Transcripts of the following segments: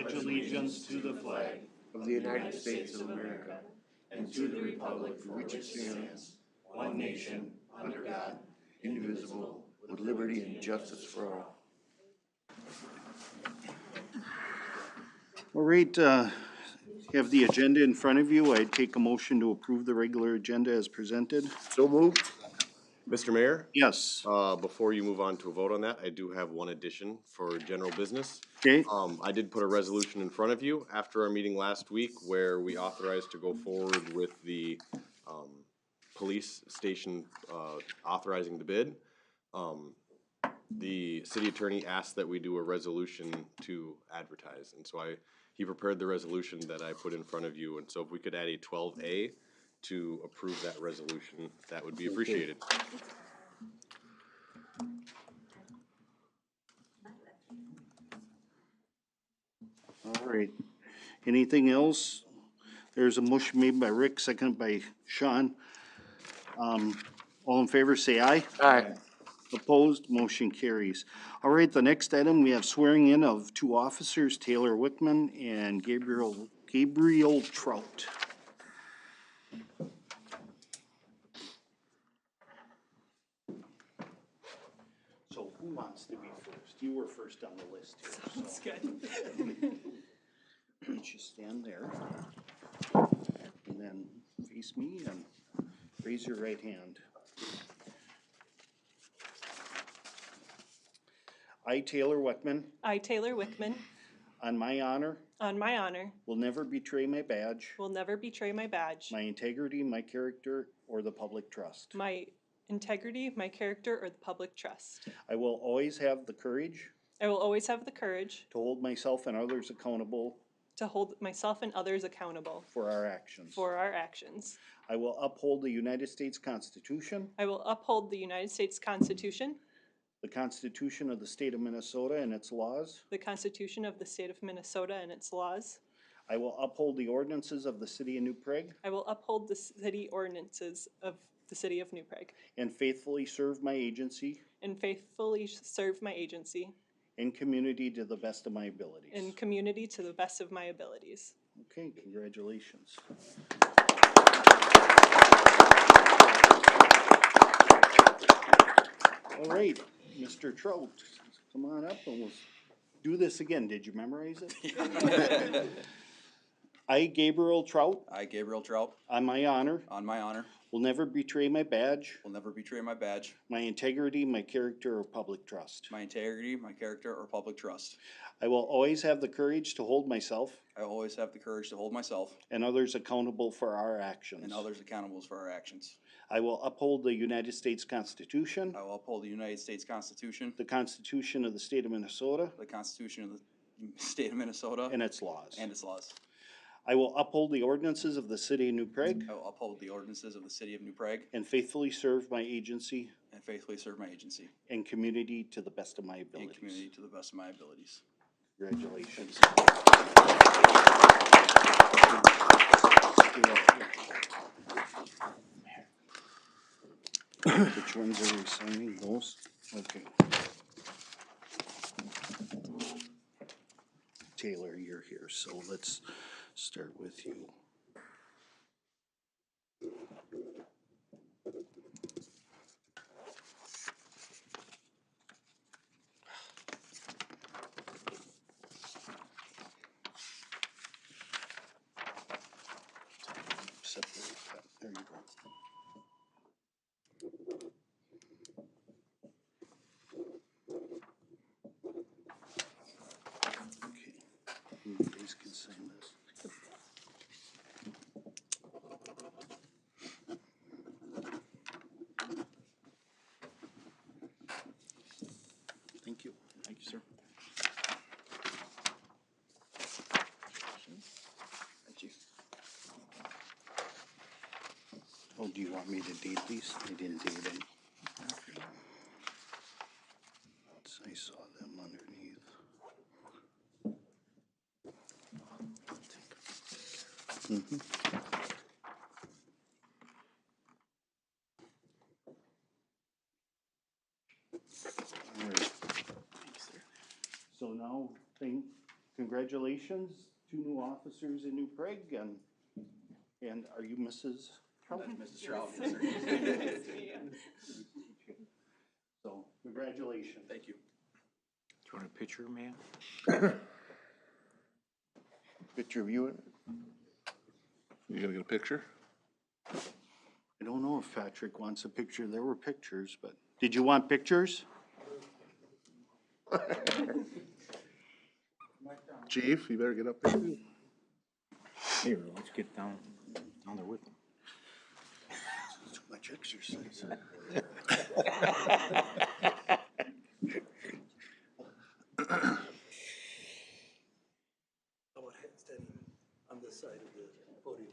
pledge allegiance to the flag of the United States of America and to the republic for which it stands, one nation, under God, indivisible, with liberty and justice for all. All right, you have the agenda in front of you. I'd take a motion to approve the regular agenda as presented. So moved. Mr. Mayor, Yes. before you move on to a vote on that, I do have one addition for general business. Okay. I did put a resolution in front of you after our meeting last week where we authorized to go forward with the police station authorizing the bid. The city attorney asked that we do a resolution to advertise, and so he prepared the resolution that I put in front of you, and so if we could add a 12A to approve that resolution, that would be appreciated. All right. Anything else? There's a motion made by Rick, seconded by Sean. All in favor, say aye. Aye. Opposed, motion carries. All right, the next item, we have swearing in of two officers, Taylor Wickman and Gabriel Trout. So who wants to be first? You were first on the list here. Sounds good. Why don't you stand there and then face me and raise your right hand. I, Taylor Wickman, I, Taylor Wickman, on my honor, will never betray my badge, betray my badge, my integrity, my character, or the public trust. my integrity, my character, or the public trust. I will always have the courage I will always have the courage to hold myself and others accountable to hold myself and others accountable for our actions. I will uphold the United States Constitution, I will uphold the United States Constitution, the Constitution of the State of Minnesota and its laws. the Constitution of the State of Minnesota and its laws. I will uphold the ordinances of the City of New Prague I will uphold the city ordinances of the City of New Prague and faithfully serve my agency and faithfully serve my agency and community to the best of my abilities. and community to the best of my abilities. Okay, congratulations. All right, Mr. Trout, come on up and we'll do this again. Did you memorize it? I, Gabriel Trout, I, Gabriel Trout, on my honor, will never betray my badge, never betray my badge, my integrity, my character, or public trust. my integrity, my character, or public trust. I will always have the courage to hold myself I always have the courage to hold myself and others accountable for our actions. and others accountable for our actions. I will uphold the United States Constitution, I will uphold the United States Constitution, the Constitution of the State of Minnesota, the Constitution of the State of Minnesota, and its laws. and its laws. I will uphold the ordinances of the City of New Prague I will uphold the ordinances of the City of New Prague and faithfully serve my agency and faithfully serve my agency and community to the best of my and abilities. community to the best of my abilities. Congratulations. Which ones are we signing? Those? Okay. Taylor, you're here, so let's start with you. Separate that. There you go. Okay. You guys can sign this. Thank you. Thank you, sir. Thank you. Oh, do you want me to date these? I didn't date them. I saw them underneath. Mm-hmm. All right. So now, congratulations, 2 new officers in New Prague, and are you Mrs. Trout? Mrs. Trout, yes, sir. So, congratulations. Thank you. Do you want a picture, man? Picture of you in it? You gonna get a picture? I don't know if Patrick wants a picture. There were pictures, but did you want pictures? Chief, you better get up there. Here, let's get down there with them. Too much exercise. On this side of the podium.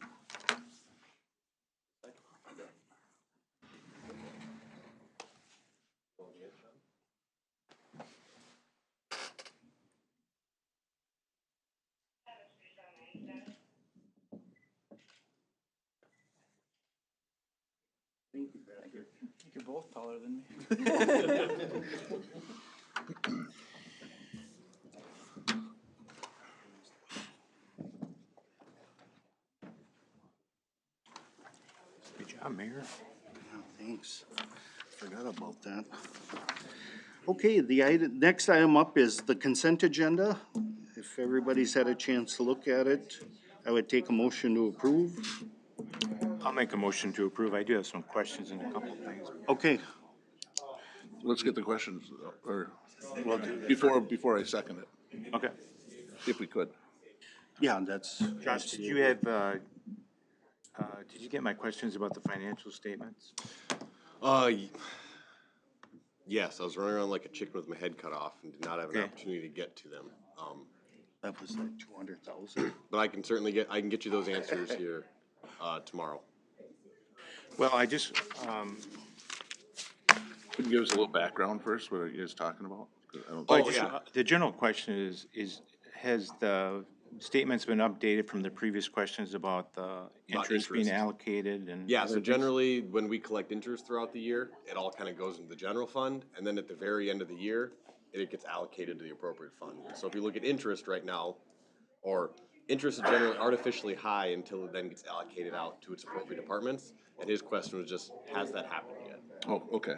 You're both taller than me. Good job, Mayor. Oh, thanks. Forgot about that. Okay, next item up is the consent agenda. If everybody's had a chance to look at it, I would take a motion to approve. I'll make a motion to approve. I do have some questions and a couple of things. Okay, Let's get the questions, or, Well, before I second it, okay. if we could. yeah, that's. Josh, did you have, did you get my questions about the financial statements? Yes, I was running around like a chicken with my head cut off and did not have an Okay. opportunity to get to them. That was like 200,000. But I can certainly I can get you those answers here, tomorrow. Well, I just, Could you give us a little background first, what are you guys talking about? 'Cause I don't Oh, think- yeah. the general question is, has the statements been updated from the previous questions about the interest being interest. allocated and? Yeah, other so things? generally, when we collect interest throughout the year, it all kind of goes into the general fund, and then at the very end of the year, it gets allocated to the appropriate fund. So if you look at interest right now, or interest is generally artificially high until it then gets allocated out to its appropriate departments, and his question was just, has that happened yet? Oh, okay.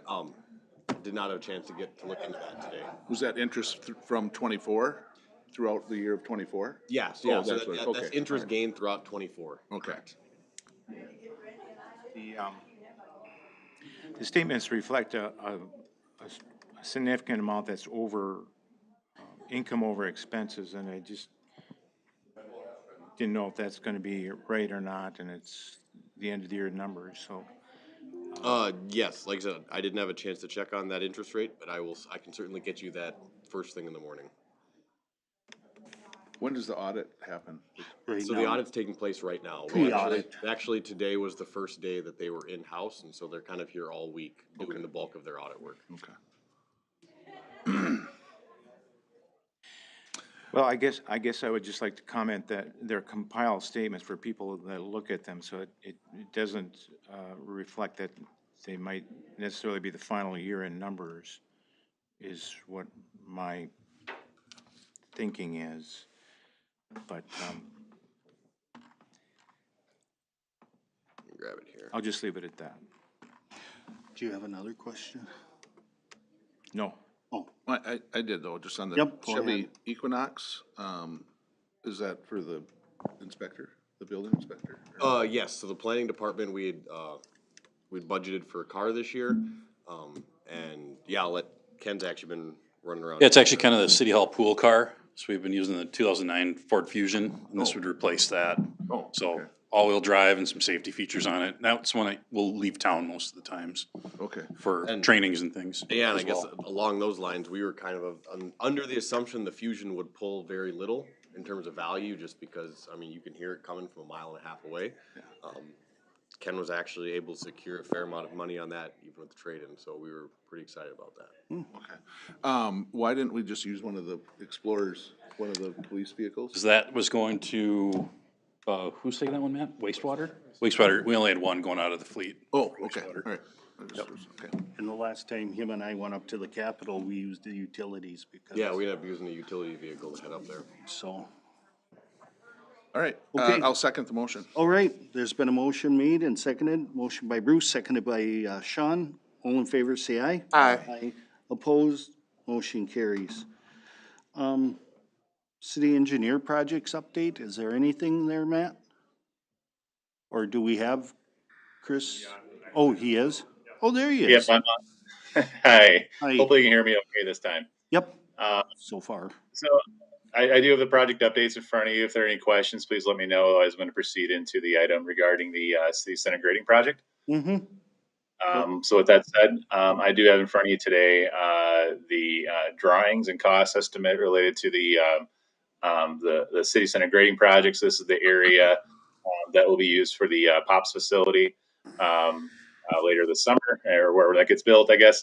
Did not have a chance to get to look into that today. Was that interest from 24, throughout the year of 24? Yes, Oh, yeah, so that's what- that's okay, interest alright. gained throughout '24. Okay. The statements reflect a significant amount that's over, income over expenses, and I just didn't know if that's gonna be right or not, and it's the end of the year numbers, so. Yes, like I said, I didn't have a chance to check on that interest rate, but I can certainly get you that first thing in the morning. When does the audit happen? Right So the now. audit's taking place right now. Pre-audit. Actually, today was the first day that they were in-house, and so they're kind of here all week doing the bulk of their audit work. Okay. Well, I guess I would just like to comment that they're compiled statements for people that look at them, so it doesn't, reflect that they might necessarily be the final year-end numbers, is what my thinking is. But, Grab it here. I'll just leave it at that. Do you have another question? No. Oh, I did though, just on the Yep, go Chevy ahead. Equinox, is that for the inspector, the building inspector? Yes, so the planning department, we'd budgeted for a car this year. And yeah, Ken's actually been running around. Yeah, it's actually kind of the city hall pool car, so we've been using the 2009 Ford Fusion, and this Oh. would replace that. Oh, So okay. all-wheel drive and some safety features on it. That's when I will leave town most of the times Okay. for And- trainings and things. Yeah, and I as guess well. along those lines, we were kind of under the assumption the Fusion would pull very little in terms of value, just because, I mean, you can hear it coming from a mile and a half away. Ken was actually able to secure a fair amount of money on that, even with the trade-in, so we were pretty excited about that. Why didn't we just use one of the Explorers, one of the police vehicles? 'Cause that was going to Who's taking that one, Matt? Wastewater? Wastewater, we only had one going out of the fleet. Oh, okay, all right. Okay. And the last time him and I went up to the Capitol, we used the utilities because. Yeah, we end up using a utility vehicle to head up there. So, All right, Okay. I'll second the motion. all right, there's been a motion made and seconded, motion by Bruce, seconded by Sean. All in favor, say aye. Aye. Aye. Opposed, motion carries. City engineer projects update, is there anything there, Matt? Or do we have Chris? Oh, he is? Oh, there he Yep, is. I'm on. Hi. Hi. Hopefully you can hear me okay this time. Yep, Uh, so far. so I do have the project updates in front of you. If there are any questions, please let me know. Otherwise, I'm going to proceed into the item regarding the city center grading project. Mm-hmm. So with that said, I do have in front of you today the drawings and cost estimate related to the city center grading projects. This is the area that will be used for the POPs facility later this summer, or wherever that gets built, I guess.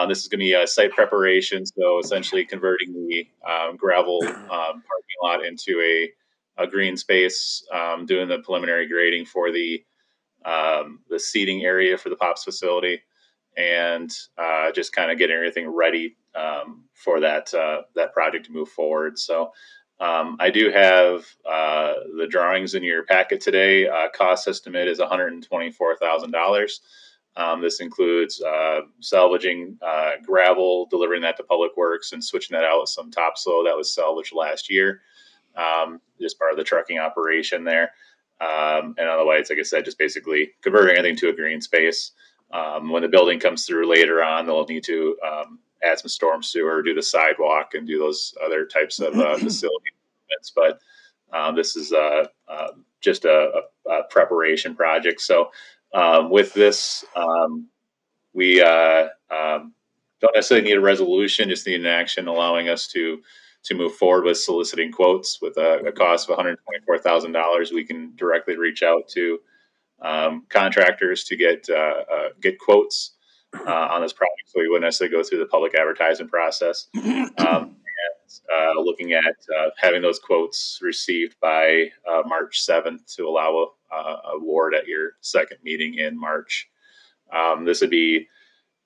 This is going to be a site preparation, so essentially converting the gravel parking lot into a green space, doing the preliminary grading for the seating area for the POPs facility, and just kind of getting everything ready for that project to move forward. So I do have the drawings in your packet today. Cost estimate is $124,000. This includes salvaging gravel, delivering that to Public Works, and switching that out with some topsoil that was salvaged last year, just part of the trucking operation there. And otherwise, like I said, just basically converting everything to a green space. When the building comes through later on, they'll need to add some storm sewer, do the sidewalk, and do those other types of facility improvements. But this is just a preparation project. So with this, we don't necessarily need a resolution, just need an action allowing us to move forward with soliciting quotes with a cost of $124,000. We can directly reach out to contractors to get quotes on this project, so we wouldn't necessarily go through the public advertising process. And looking at having those quotes received by March 7th to allow a award at your second meeting in March. This would be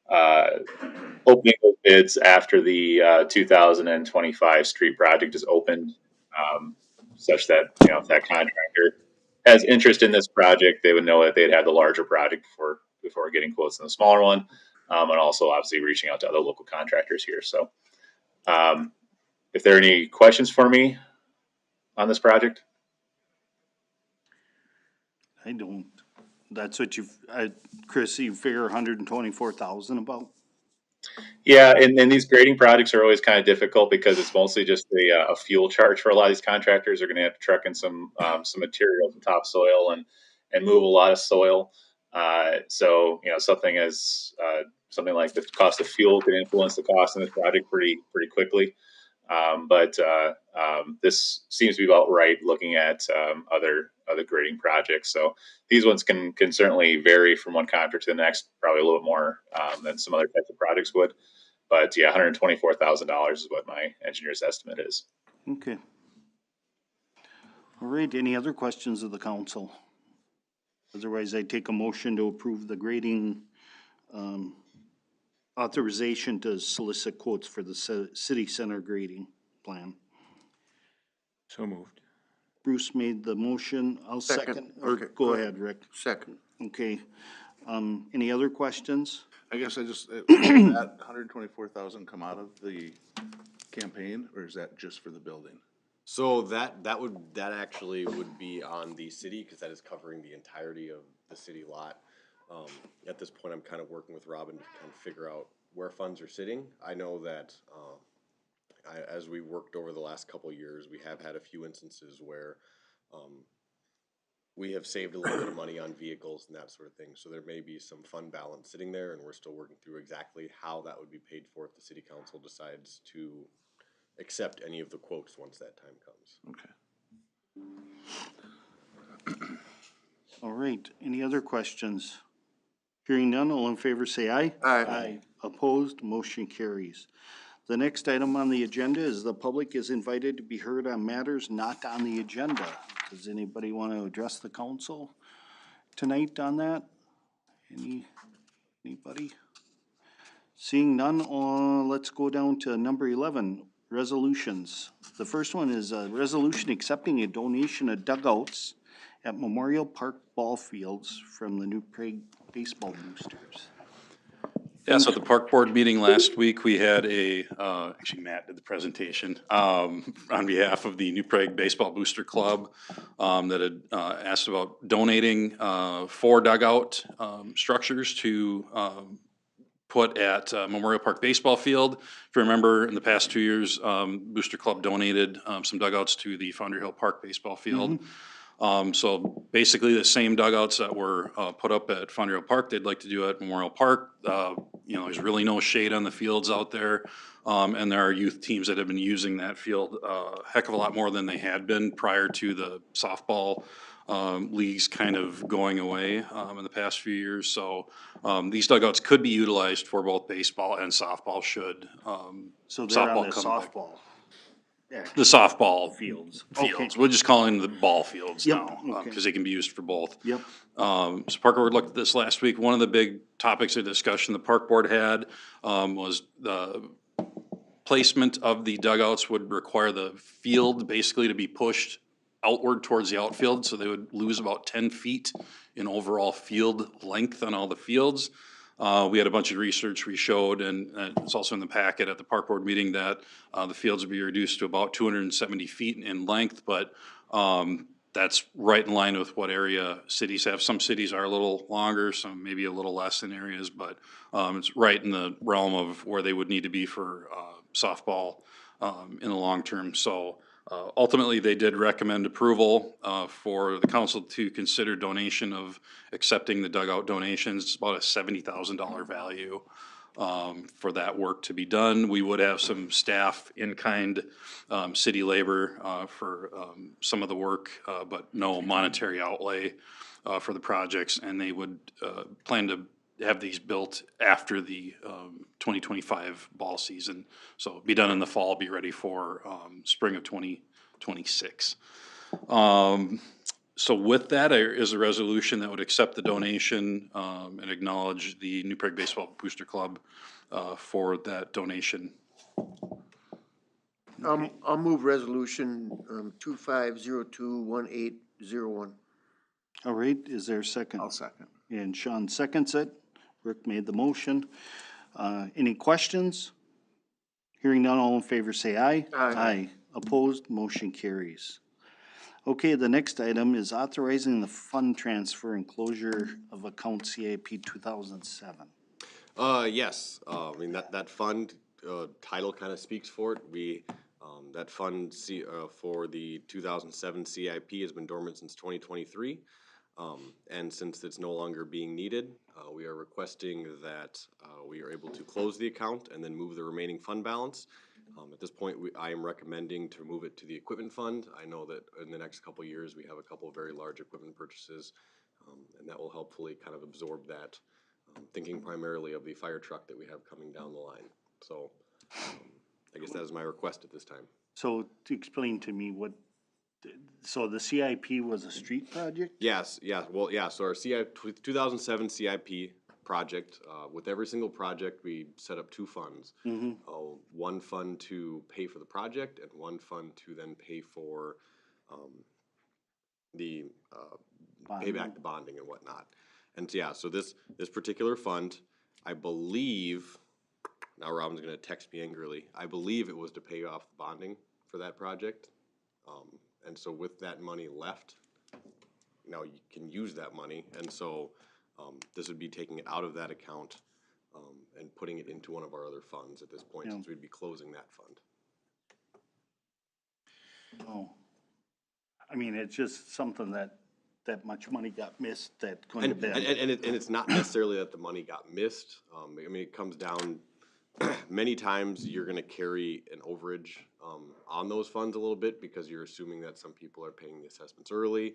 opening those bids after the 2025 street project is opened, such that, if that contractor has interest in this project, they would know that they'd have the larger project before getting quotes on the smaller one, and also obviously reaching out to other local contractors here. So if there are any questions for me on this project. I don't, that's what Chris, you figure 124,000 about? Yeah, and these grading projects are always kind of difficult because it's mostly just a fuel charge for a lot of these contractors. They're going to have to truck in some materials and topsoil and move a lot of soil. So something something like the cost of fuel can influence the cost of this project pretty quickly. But this seems to be about right looking at other grading projects. So these ones can certainly vary from one contractor to the next, probably a little bit more than some other types of projects would. But yeah, $124,000 is what my engineer's estimate is. Okay. All right, any other questions of the council? Otherwise, I take a motion to approve the grading authorization to solicit quotes for the city center grading plan. So moved. Bruce made the motion, I'll second, or Okay, go ahead, Rick. Second. Okay, any other questions? I guess I just, that 124,000 come out of the campaign, or is that just for the building? So that actually would be on the city, because that is covering the entirety of the city lot. At this point, I'm kind of working with Robin to kind of figure out where funds are sitting. I know that as we worked over the last couple of years, we have had a few instances where we have saved a little bit of money on vehicles and that sort of thing. So there may be some fund balance sitting there, and we're still working through exactly how that would be paid for if the city council decides to accept any of the quotes once that time comes. Okay. All right, any other questions? Hearing none, all in favor say aye. Aye. Opposed, motion carries. The next item on the agenda is the public is invited to be heard on matters not on the agenda. Does anybody want to address the council tonight on that? Anybody? Seeing none, let's go down to number 11, resolutions. The first one is a resolution accepting a donation of dugouts at Memorial Park ball fields from the New Prague baseball boosters. Yeah, so at the park board meeting last week, we had actually Matt did the presentation, on behalf of the New Prague Baseball Booster Club, that had, asked about donating, 4 dugout, structures to, put at Memorial Park Baseball Field. If you remember, in the past 2 years, Booster Club donated, some dugouts to the Founder Hill Park Baseball Field. So basically the same dugouts that were put up at Founder Hill Park, they'd like to do at Memorial Park. You know, there's really no shade on the fields out there. And there are youth teams that have been using that field a heck of a lot more than they had been prior to the softball leagues kind of going away in the past few years. So these dugouts could be utilized for both baseball and softball should So they're on softball the come back. softball. Yeah, The softball fields. fields. We're just calling them the ball fields Yep, now, okay. because they can be used for both. Yep. So Park Board looked at this last week. One of the big topics of discussion the Park Board had was the placement of the dugouts would require the field basically to be pushed outward towards the outfield, so they would lose about 10 feet in overall field length on all the fields. We had a bunch of research we showed, and it's also in the packet at the park board meeting, that the fields would be reduced to about 270 feet in length, but that's right in line with what area cities have. Some cities are a little longer, some maybe a little less in areas, but it's right in the realm of where they would need to be for softball in the long term. So ultimately, they did recommend approval for the council to consider donation of accepting the dugout donations. It's about a $70,000 value for that work to be done. We would have some staff in-kind city labor for some of the work, but no monetary outlay for the projects. And they would plan to have these built after the 2025 ball season. So be done in the fall, be ready for spring of 2026. So with that is a resolution that would accept the donation and acknowledge the New Prague Baseball Booster Club for that donation. I'll move resolution 25021801. All right, is there a second? I'll second. And Sean seconds it. Rick made the motion. Any questions? Hearing none, all in favor say aye. Aye. Opposed, motion carries. Okay, the next item is authorizing the fund transfer and closure of account CIP 2007. Yes, I mean, that fund, title kind of speaks for it. That fund for the 2007 CIP has been dormant since 2023. And since it's no longer being needed, we are requesting that we are able to close the account and then move the remaining fund balance. At this point, I am recommending to move it to the equipment fund. I know that in the next couple of years, we have a couple of very large equipment purchases, and that will helpfully kind of absorb that, thinking primarily of the fire truck that we have coming down the line. So I guess that is my request at this time. So to explain to me so the CIP was a street project? Yes, well, yeah, so our 2007 CIP project, with every single project, we set up 2 funds. One fund to pay for the project and one fund to then pay for the pay back the bonding and whatnot. And yeah, so this particular fund, I believe, now Robin's gonna text me angrily, I believe it was to pay off the bonding for that project. And so with that money left, now you can use that money, and so this would be taking it out of that account and putting it into one of our other funds at this point, since we'd be closing that fund. Oh, I mean, it's just something that much money got missed that couldn't have been. And it's not necessarily that the money got missed. I mean, it comes down, many times you're gonna carry an overage on those funds a little bit because you're assuming that some people are paying the assessments early.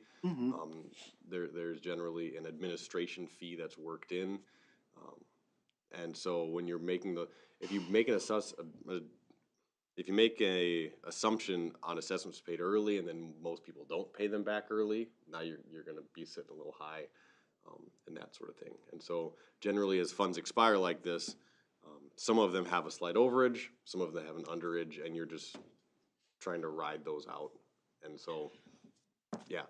There's generally an administration fee that's worked in. And so when you're making if you make an if you make a assumption on assessments paid early and then most people don't pay them back early, now you're gonna be sitting a little high, and that sort of thing. And so generally as funds expire like this, some of them have a slight overage, some of them have an underage, and you're just trying to ride those out. And so, yeah,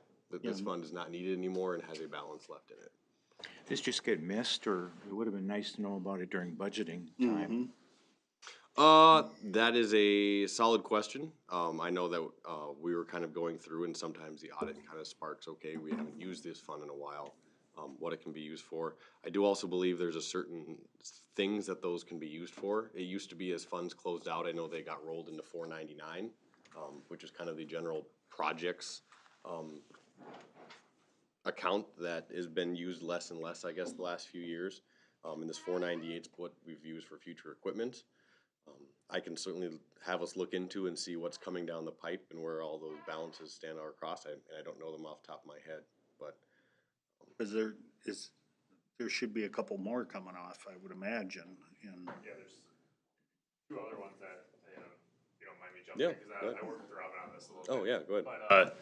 this fund is not needed anymore and has a balance left in it. This just get missed, or it would have been nice to know about it during budgeting time? That is a solid question. I know that, we were kind of going through and sometimes the audit kind of sparks, okay, we haven't used this fund in a while, what it can be used for. I do also believe there's a certain things that those can be used for. It used to be as funds closed out, I know they got rolled into 499, which is kind of the general projects, account that has been used less and less, I guess, the last few years. And this 498 is what we've used for future equipment. I can certainly have us look into and see what's coming down the pipe and where all those balances stand out across. And I don't know them off the top of my head, but Cause there should be a couple more coming off, I would imagine, and. Yeah, there's two other ones that, you don't mind me jumping Yeah, in, cause go ahead. I worked with Robin on this a little bit. oh yeah, go ahead. But,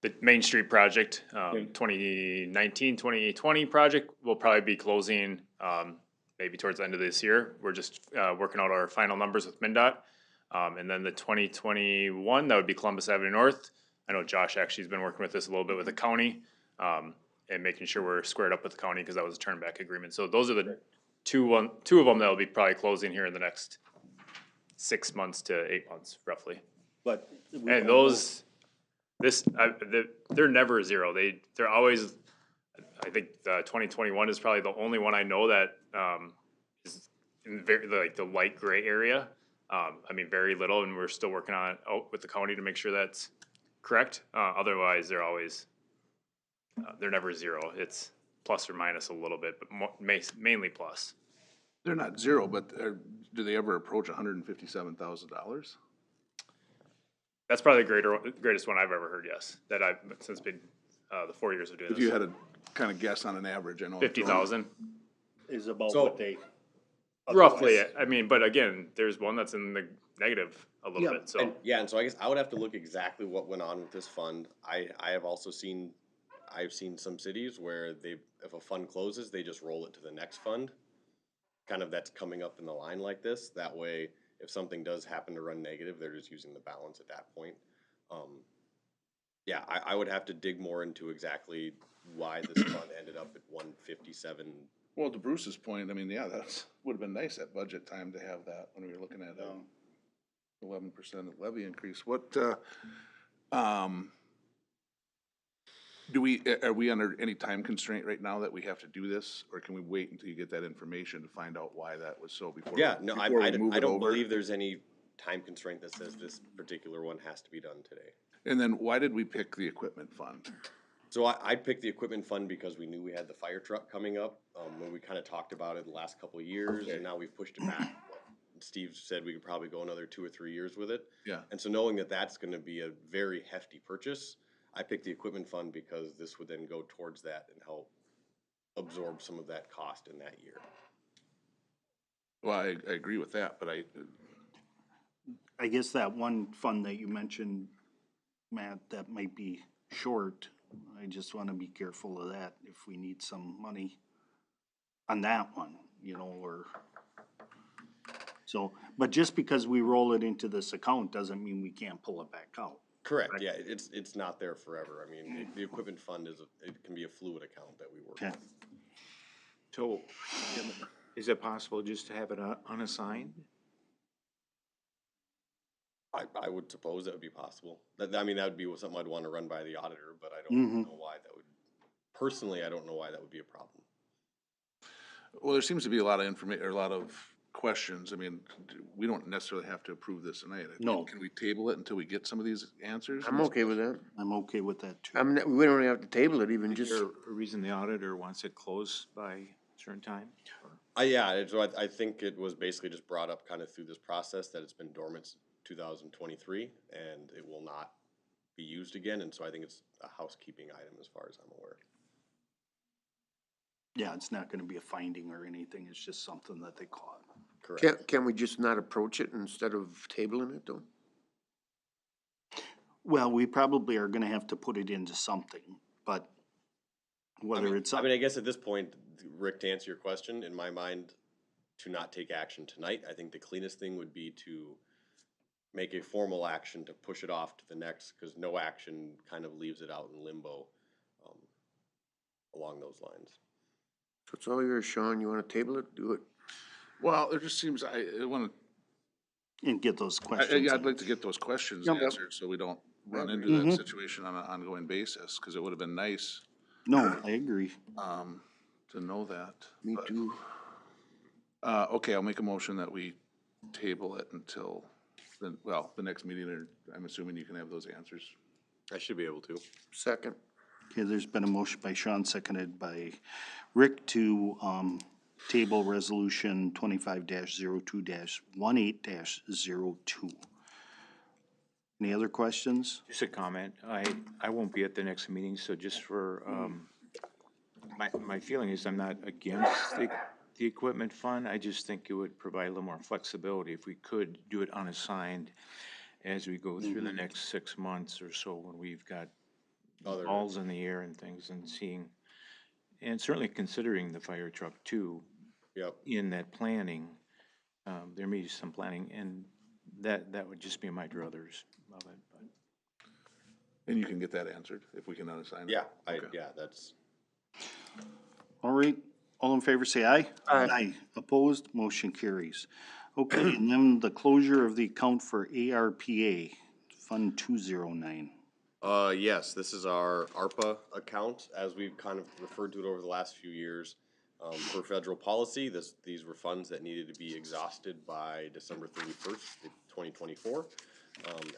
the Main Street project, 2019, 2020 project will probably be closing, maybe towards the end of this year. We're just, working out our final numbers with MnDOT. And then the 2021, that would be Columbus Avenue North. I know Josh actually has been working with this a little bit with the county, and making sure we're squared up with the county, cause that was a turn back agreement. So those are the two of them that'll be probably closing here in the next 6 months to 8 months, roughly. But. And those, they're never zero. They're always, I think the 2021 is probably the only one I know that, is in like the light gray area. I mean, very little, and we're still working on it out with the county to make sure that's correct. Otherwise, they're always, they're never zero. It's plus or minus a little bit, but mainly plus. They're not zero, but do they ever approach $157,000? That's probably the greatest one I've ever heard, yes, that I've, since been, the 4 years of doing If you this. had to kind of guess on an average, I know. 50,000, Is about So- what they. roughly. otherwise- I mean, but again, there's one that's in the negative a little Yeah, bit, so. And, yeah, and so I guess I would have to look exactly what went on with this fund. I have also seen, I've seen some cities where if a fund closes, they just roll it to the next fund. Kind of that's coming up in the line like this. That way, if something does happen to run negative, they're just using the balance at that point. Yeah, I would have to dig more into exactly why this fund ended up at 157. Well, to Bruce's point, I mean, yeah, that's, would have been nice at budget time to have that when we were looking at, 11% levy increase. What, are we under any time constraint right now that we have to do this? Or can we wait until you get that information to find out why that was so before? Yeah, no, before we move I it don't over? believe there's any time constraint that says this particular one has to be done today. And then why did we pick the equipment fund? So I picked the equipment fund because we knew we had the fire truck coming up, when we kind of talked about it the last couple of years, Okay. and now we've pushed it back. Steve said we could probably go another 2 or 3 years with it. Yeah. And so knowing that that's gonna be a very hefty purchase, I picked the equipment fund because this would then go towards that and help absorb some of that cost in that year. Well, I agree with that, but I guess that one fund that you mentioned, Matt, that might be short, I just wanna be careful of that if we need some money on that one, or. So, but just because we roll it into this account doesn't mean we can't pull it back out. Correct, yeah, it's not there forever. I mean, the equipment fund it can be a fluid account that we work Okay. with. So, is it possible just to have it unassigned? I would suppose that would be possible. I mean, that would be something I'd want to run by the auditor, but I don't know why that would, personally, I don't know why that would be a problem. well, there seems to be a lot of information, or a lot of questions. I mean, we don't necessarily have to approve this tonight. No. Can we table it until we get some of these answers? I'm okay with that. I'm okay with that too. I mean, we don't really have to table it, even Is just, there a reason the auditor wants it closed by a certain time? Yeah, so I think it was basically just brought up kind of through this process that it's been dormant since 2023 and it will not be used again. And so I think it's a housekeeping item as far as I'm aware. Yeah, it's not gonna be a finding or anything, it's just something that they caught. Correct. Can we just not approach it instead of tabling it though? Well, we probably are gonna have to put it into something, but whether it's, I mean, I guess at this point, Rick, to answer your question, in my mind, to not take action tonight, I think the cleanest thing would be to make a formal action to push it off to the next, because no action kind of leaves it out in limbo, along those lines. So it's all yours, Sean. You wanna table it? Do it. Well, it just seems, I wanna, and get those questions. yeah, I'd in. like to get those questions Yep. answered, so we don't run into that situation on an ongoing basis, cause it would have been nice, No, I agree. to know that. Me but- too. Okay, I'll make a motion that we table it until, the next meeting, or I'm assuming you can have those answers. I should be able to. Second. Okay, there's been a motion by Sean, seconded by Rick to, table resolution 25-02-18-02. Any other questions? Just a comment. I won't be at the next meeting, so just for, my feeling is I'm not against the equipment fund. I just think it would provide a little more flexibility if we could do it unassigned as we go through the next 6 months or so when we've got Other- balls in the air and things and seeing, and certainly considering the fire truck too, Yep. in that planning. There may be some planning, and that would just be my druthers of it, but. And you can get that answered if we can unassign it. Yeah, Okay. that's, All right, all in favor say aye. Aye. Opposed, motion carries. Okay, and then the closure of the account for ARPA, Fund 209. yes, this is our ARPA account, as we've kind of referred to it over the last few years. For federal policy, these were funds that needed to be exhausted by December 31st, 2024.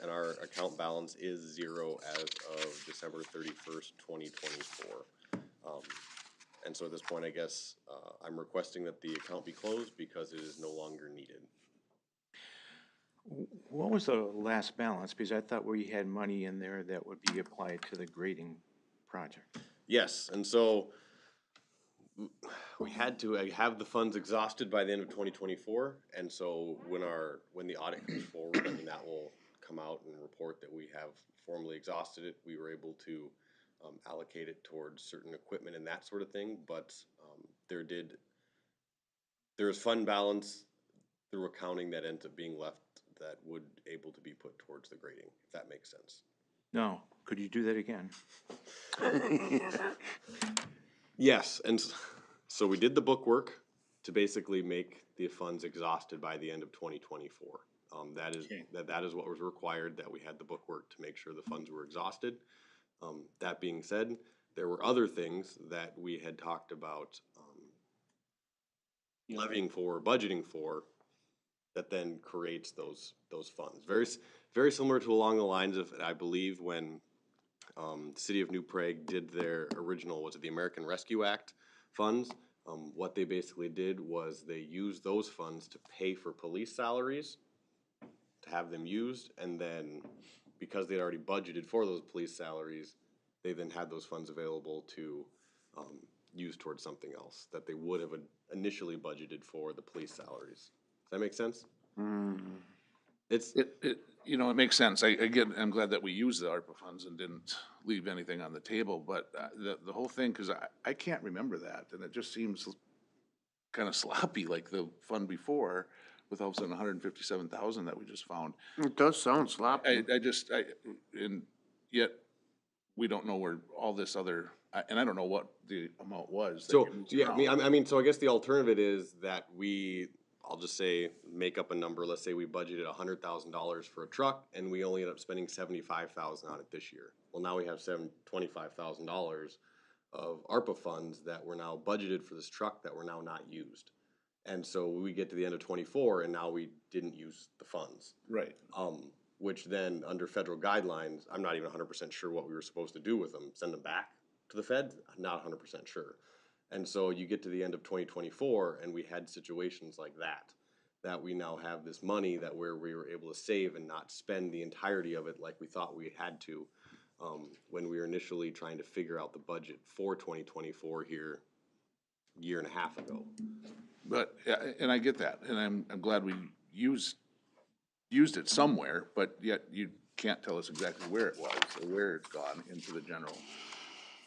And our account balance is zero as of December 31st, 2024. And so at this point, I guess, I'm requesting that the account be closed because it is no longer needed. What was the last balance? Because I thought we had money in there that would be applied to the grading project. Yes, and so we had to have the funds exhausted by the end of 2024, and so when the audit comes forward, I mean, that will come out and report that we have formally exhausted it. We were able to allocate it towards certain equipment and that sort of thing, but there is fund balance through accounting that ends up being left that would able to be put towards the grading, if that makes sense. No, could you do that again? Yes, and so we did the book work to basically make the funds exhausted by the end of 2024. That is what was required, that we had the book work to make sure the funds were exhausted. That being said, there were other things that we had talked about levying for, budgeting for, that then creates those funds. Very similar to along the lines of, I believe, when the city of New Prague did their original, was it the American Rescue Act funds? What they basically did was they used those funds to pay for police salaries, to have them used, and then because they'd already budgeted for those police salaries, they then had those funds available to use towards something else that they would have initially budgeted for the police salaries. Does that make sense? It's It makes sense. I'm glad that we used the ARPA funds and didn't leave anything on the table, but the whole thing, cause I can't remember that, and it just seems kind of sloppy, like the fund before, with all of a sudden 157,000 that we just found. It does sound sloppy. And yet, we don't know where all this other, and I don't know what the amount was. that so, you moved yeah, around. so I guess the alternative is that I'll just say, make up a number, let's say we budgeted $100,000 for a truck, and we only end up spending $75,000 on it this year. Well, now we have $25,000 of ARPA funds that were now budgeted for this truck that were now not used. And so we get to the end of 24, and now we didn't use the funds. Right. Which then, under federal guidelines, I'm not even 100% sure what we were supposed to do with them. Send them back to the Fed? I'm not 100% sure. And so you get to the end of 2024, and we had situations like that we now have this money that where we were able to save and not spend the entirety of it like we thought we had to, when we were initially trying to figure out the budget for 2024 here a year and a half ago. But, yeah, and I get that, and I'm glad we used it somewhere, but yet you can't tell us exactly where it was, or where it's gone into the general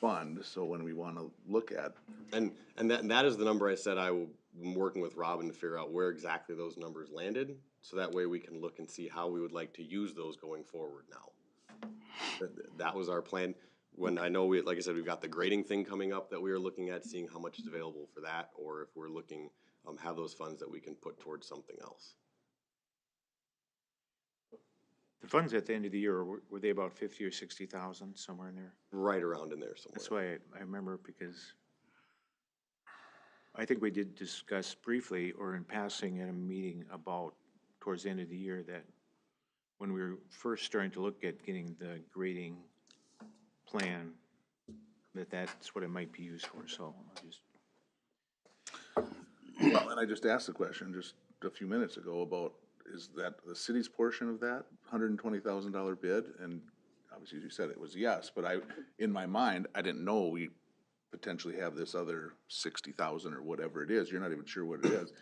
fund, so when we wanna look at, And that is the number I said I'm working with Robin to figure out where exactly those numbers landed, so that way we can look and see how we would like to use those going forward now. That was our plan. When I know like I said, we've got the grading thing coming up that we are looking at, seeing how much is available for that, or if we're looking, have those funds that we can put towards something else. The funds at the end of the year, were they about 50 or 60,000, somewhere in there? Right around in there somewhere. That's why I remember, because I think we did discuss briefly or in passing at a meeting about towards the end of the year that when we were first starting to look at getting the grading plan, that's what it might be used for, so I'll just. well, and I just asked the question just a few minutes ago about, is that the city's portion of that $120,000 bid? And obviously, as you said, it was yes, but in my mind, I didn't know we potentially have this other 60,000 or whatever it is. You're not even sure what it is.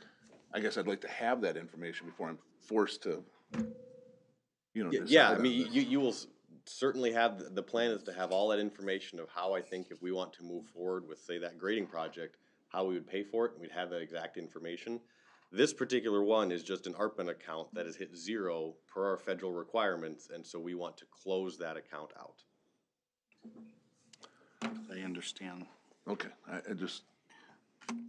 I guess I'd like to have that information before I'm forced to, decide Yeah, I on mean, this. you will certainly have, the plan is to have all that information of how I think if we want to move forward with, say, that grading project, how we would pay for it, and we'd have that exact information. This particular one is just an ARPA account that has hit 0 per our federal requirements, and so we want to close that account out. I understand. Okay, I just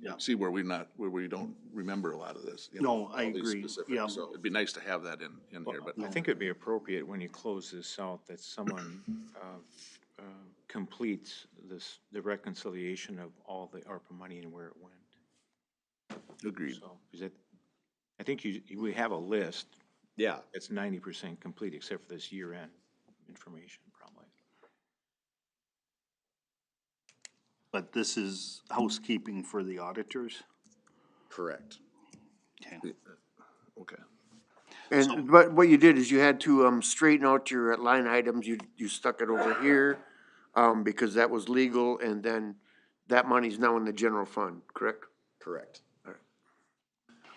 Yeah. see where we don't remember a lot of this. No, I all these agree. specifics. Yeah. So it'd be nice to have that in here, but. I think it'd be appropriate when you close this out that someone completes the reconciliation of all the ARPA money and where it went. Agreed. So, I think we have a list Yeah, that's 90% complete, except for this year-end information, probably. But this is housekeeping for the auditors? correct. Okay. Okay. And, but what you did is you had to, straighten out your line items, you stuck it over here, because that was legal, and then that money's now in the general fund, correct? Correct.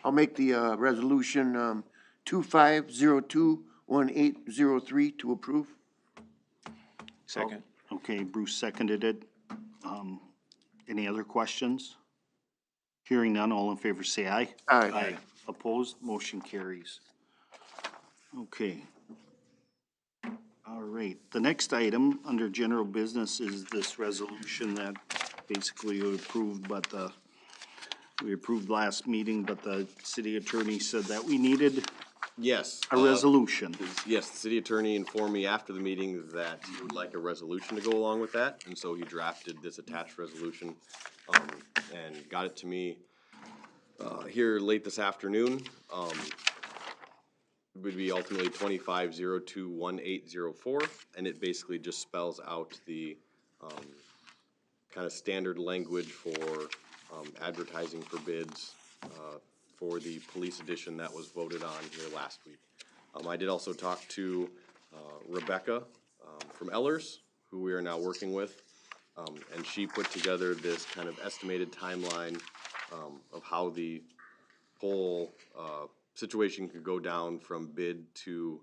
I'll make the, resolution, 25021803 to approve. Second. Okay, Bruce seconded it. Any other questions? Hearing none, all in favor say aye. Aye. Opposed, motion carries. Okay. All right, the next item under general business is this resolution that basically we approved, but we approved last meeting, but the city attorney said that we needed Yes. a resolution. Yes, the city attorney informed me after the meeting that he would like a resolution to go along with that, and so he drafted this attached resolution, and got it to me, here late this afternoon. It would be ultimately 25021804, and it basically just spells out the, kind of standard language for, advertising for bids, for the police edition that was voted on here last week. I did also talk to Rebecca from Ellers, who we are now working with, and she put together this kind of estimated timeline of how the whole situation could go down from bid to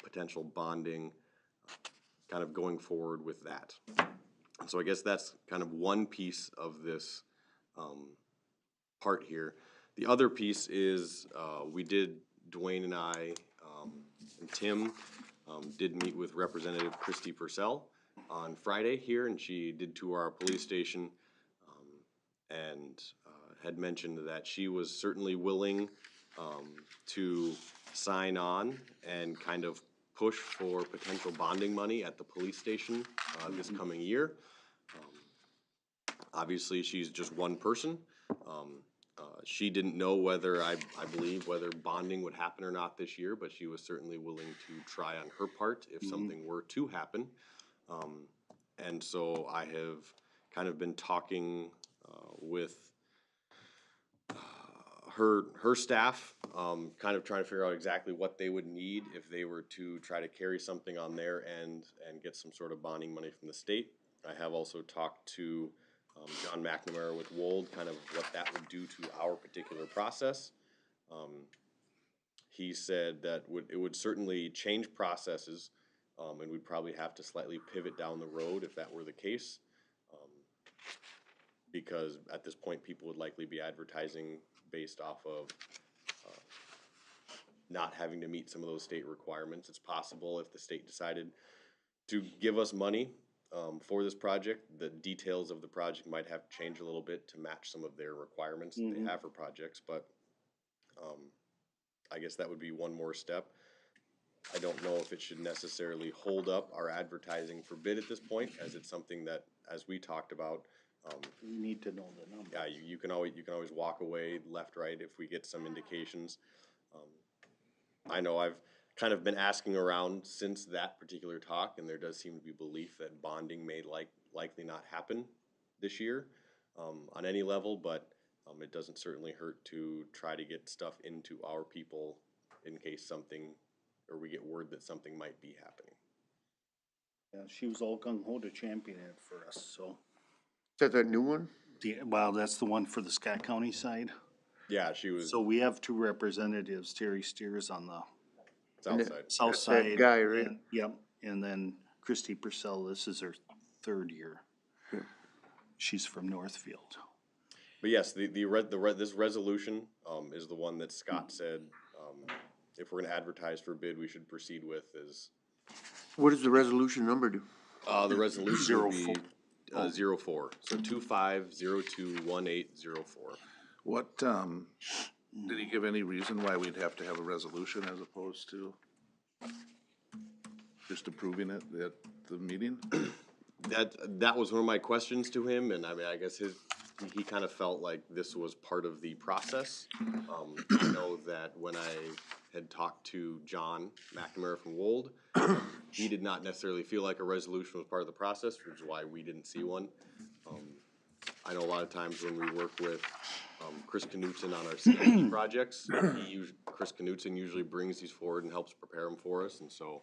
potential bonding, kind of going forward with that. So I guess that's kind of one piece of this part here. The other piece is, Dwayne and I, and Tim, did meet with Representative Christy Purcell on Friday here, and she did tour our police station, and had mentioned that she was certainly willing to sign on and kind of push for potential bonding money at the police station this coming year. Obviously, she's just one person. She didn't know whether, I believe, whether bonding would happen or not this year, but she was certainly willing to try on her part if something were to happen. And so I have kind of been talking with her staff, kind of trying to figure out exactly what they would need if they were to try to carry something on their end and get some sort of bonding money from the state. I have also talked to John McNamara with Wold, kind of what that would do to our particular process. He said that it would certainly change processes, and we'd probably have to slightly pivot down the road if that were the case. Because at this point, people would likely be advertising based off of not having to meet some of those state requirements. It's possible if the state decided to give us money for this project, the details of the project might have to change a little bit to match some of their requirements that they have for projects, but I guess that would be one more step. I don't know if it should necessarily hold up our advertising for bid at this point, as it's something that, as we talked about, We need to know the number. yeah, you can always walk away left, right, if we get some indications. I know I've kind of been asking around since that particular talk, and there does seem to be belief that bonding may likely not happen this year on any level, but it doesn't certainly hurt to try to get stuff into our people in case something, or we get word that something might be happening. Yeah, she was all gung ho to champion it for us, so. Is that new one? Well, that's the one for the Scott County side. Yeah, she was So we have two representatives, Terry Steers on the south side. south That's that side. guy, right? Yep, and then Christy Purcell, this is her third year. She's from Northfield. But yes, this resolution is the one that Scott said if we're going to advertise for bid, we should proceed with. Is What does the resolution number do? the resolution would be 04, so 25021804. What, did he give any reason why we'd have to have a resolution as opposed to just approving it at the meeting? That was one of my questions to him, and I mean, I guess he kind of felt like this was part of the process. I know that when I had talked to John McNamara from Wold, he did not necessarily feel like a resolution was part of the process, which is why we didn't see one. I know a lot of times when we work with Chris Knutson on our CIP projects, Chris Knutson usually brings these forward and helps prepare them for us, and so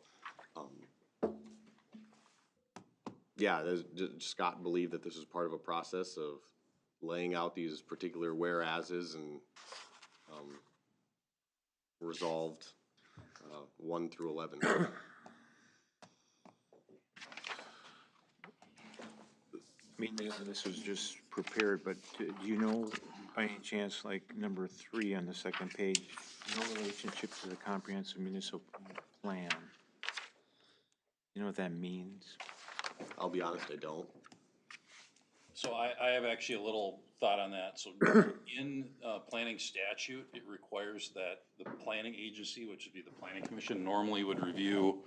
yeah, Scott believed that this was part of a process of laying out these particular whereases and resolved 1 through 11. I mean, this was just prepared, but do you know by any chance, like number 3 on the second page, no relationship to the comprehensive municipal plan? You know what that means? I'll be honest, I don't. So I have actually a little thought on that. So in planning statute, it requires that the planning agency, which would be the planning commission, normally would review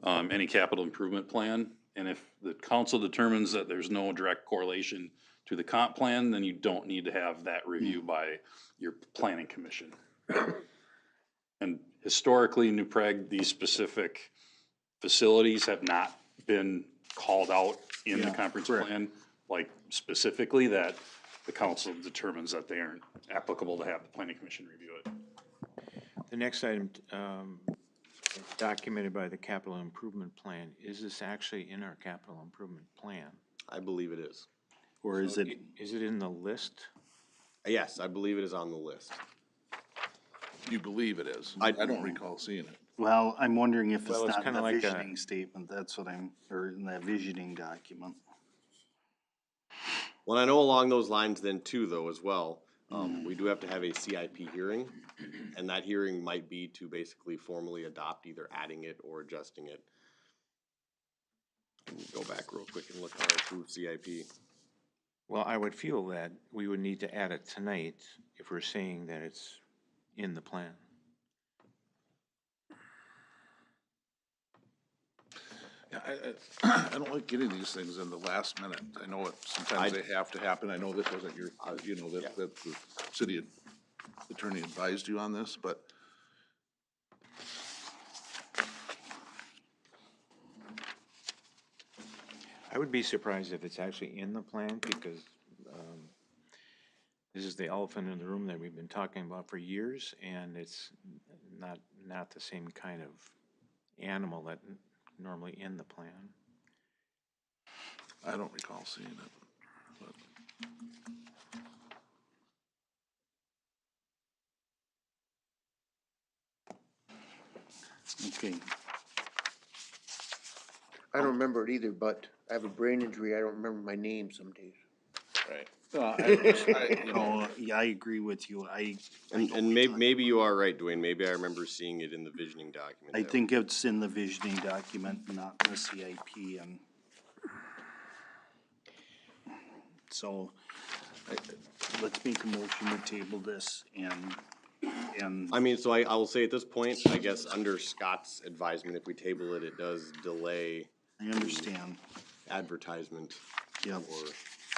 any capital improvement plan. And if the council determines that there's no direct correlation to the comp plan, then you don't need to have that review by your planning commission. And historically, in New Prague, these specific facilities have not been called out in the comprehensive plan, like specifically that the council determines that they aren't applicable to have the planning commission review it. The next item, documented by the capital improvement plan, is this actually in our capital improvement plan? I believe it is. Or is it, Is it in the list? Yes, I believe it is on the list. You believe it is? I don't recall seeing it. well, I'm wondering if it's Well, it's not in kinda the like a- visioning statement, that's what or in that visioning document. Well, I know along those lines then too, though, as well, we do have to have a CIP hearing, and that hearing might be to basically formally adopt either adding it or adjusting it. Let me go back real quick and look at our approved CIP. Well, I would feel that we would need to add it tonight if we're saying that it's in the plan. Yeah, I don't like getting these things in the last minute. I know it, sometimes they have to happen. I know this wasn't your, you know, that the city attorney advised you on this, but I would be surprised if it's actually in the plan, because this is the elephant in the room that we've been talking about for years, and it's not the same kind of animal that normally in the plan. I don't recall seeing it. But Okay, I don't remember it either, but I have a brain injury, I don't remember my name some days. Right. You know, oh, yeah, I agree with you, And maybe you are right, Dwayne, maybe I remember seeing it in the visioning document. I that think it's in the visioning document, not in the CIP, and so, let's make a motion to table this and, I mean, so I will say at this point, I guess under Scott's advisement, if we table it, it does delay I understand, advertisement yeah. or.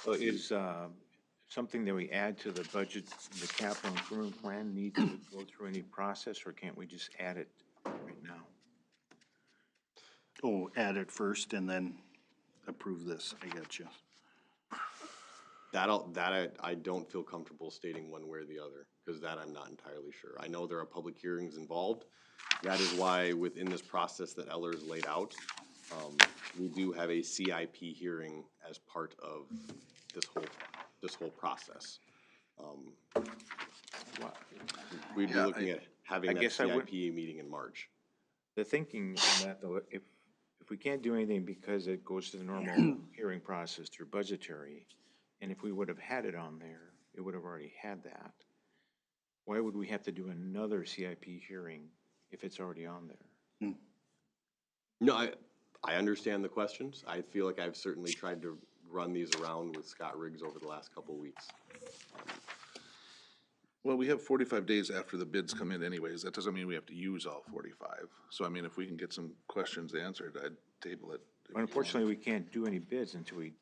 So is, something that we add to the budget, the capital improvement plan need to go through any process, or can't we just add it right now? Oh, add it first and then approve this, I got you. I don't feel comfortable stating one way or the other, because that I'm not entirely sure. I know there are public hearings involved. That is why within this process that Eller's laid out, we do have a CIP hearing as part of this whole process. We'd be Yeah, looking at having I that guess I would- CIP meeting in March. The thinking on that though, if we can't do anything because it goes to the normal hearing process through budgetary, and if we would have had it on there, it would have already had that. Why would we have to do another CIP hearing if it's already on there? No, I understand the questions. I feel like I've certainly tried to run these around with Scott Riggs over the last couple of weeks. well, we have 45 days after the bids come in anyways. That doesn't mean we have to use all 45. So I mean, if we can get some questions answered, I'd table it. Unfortunately, we can't do any bids until we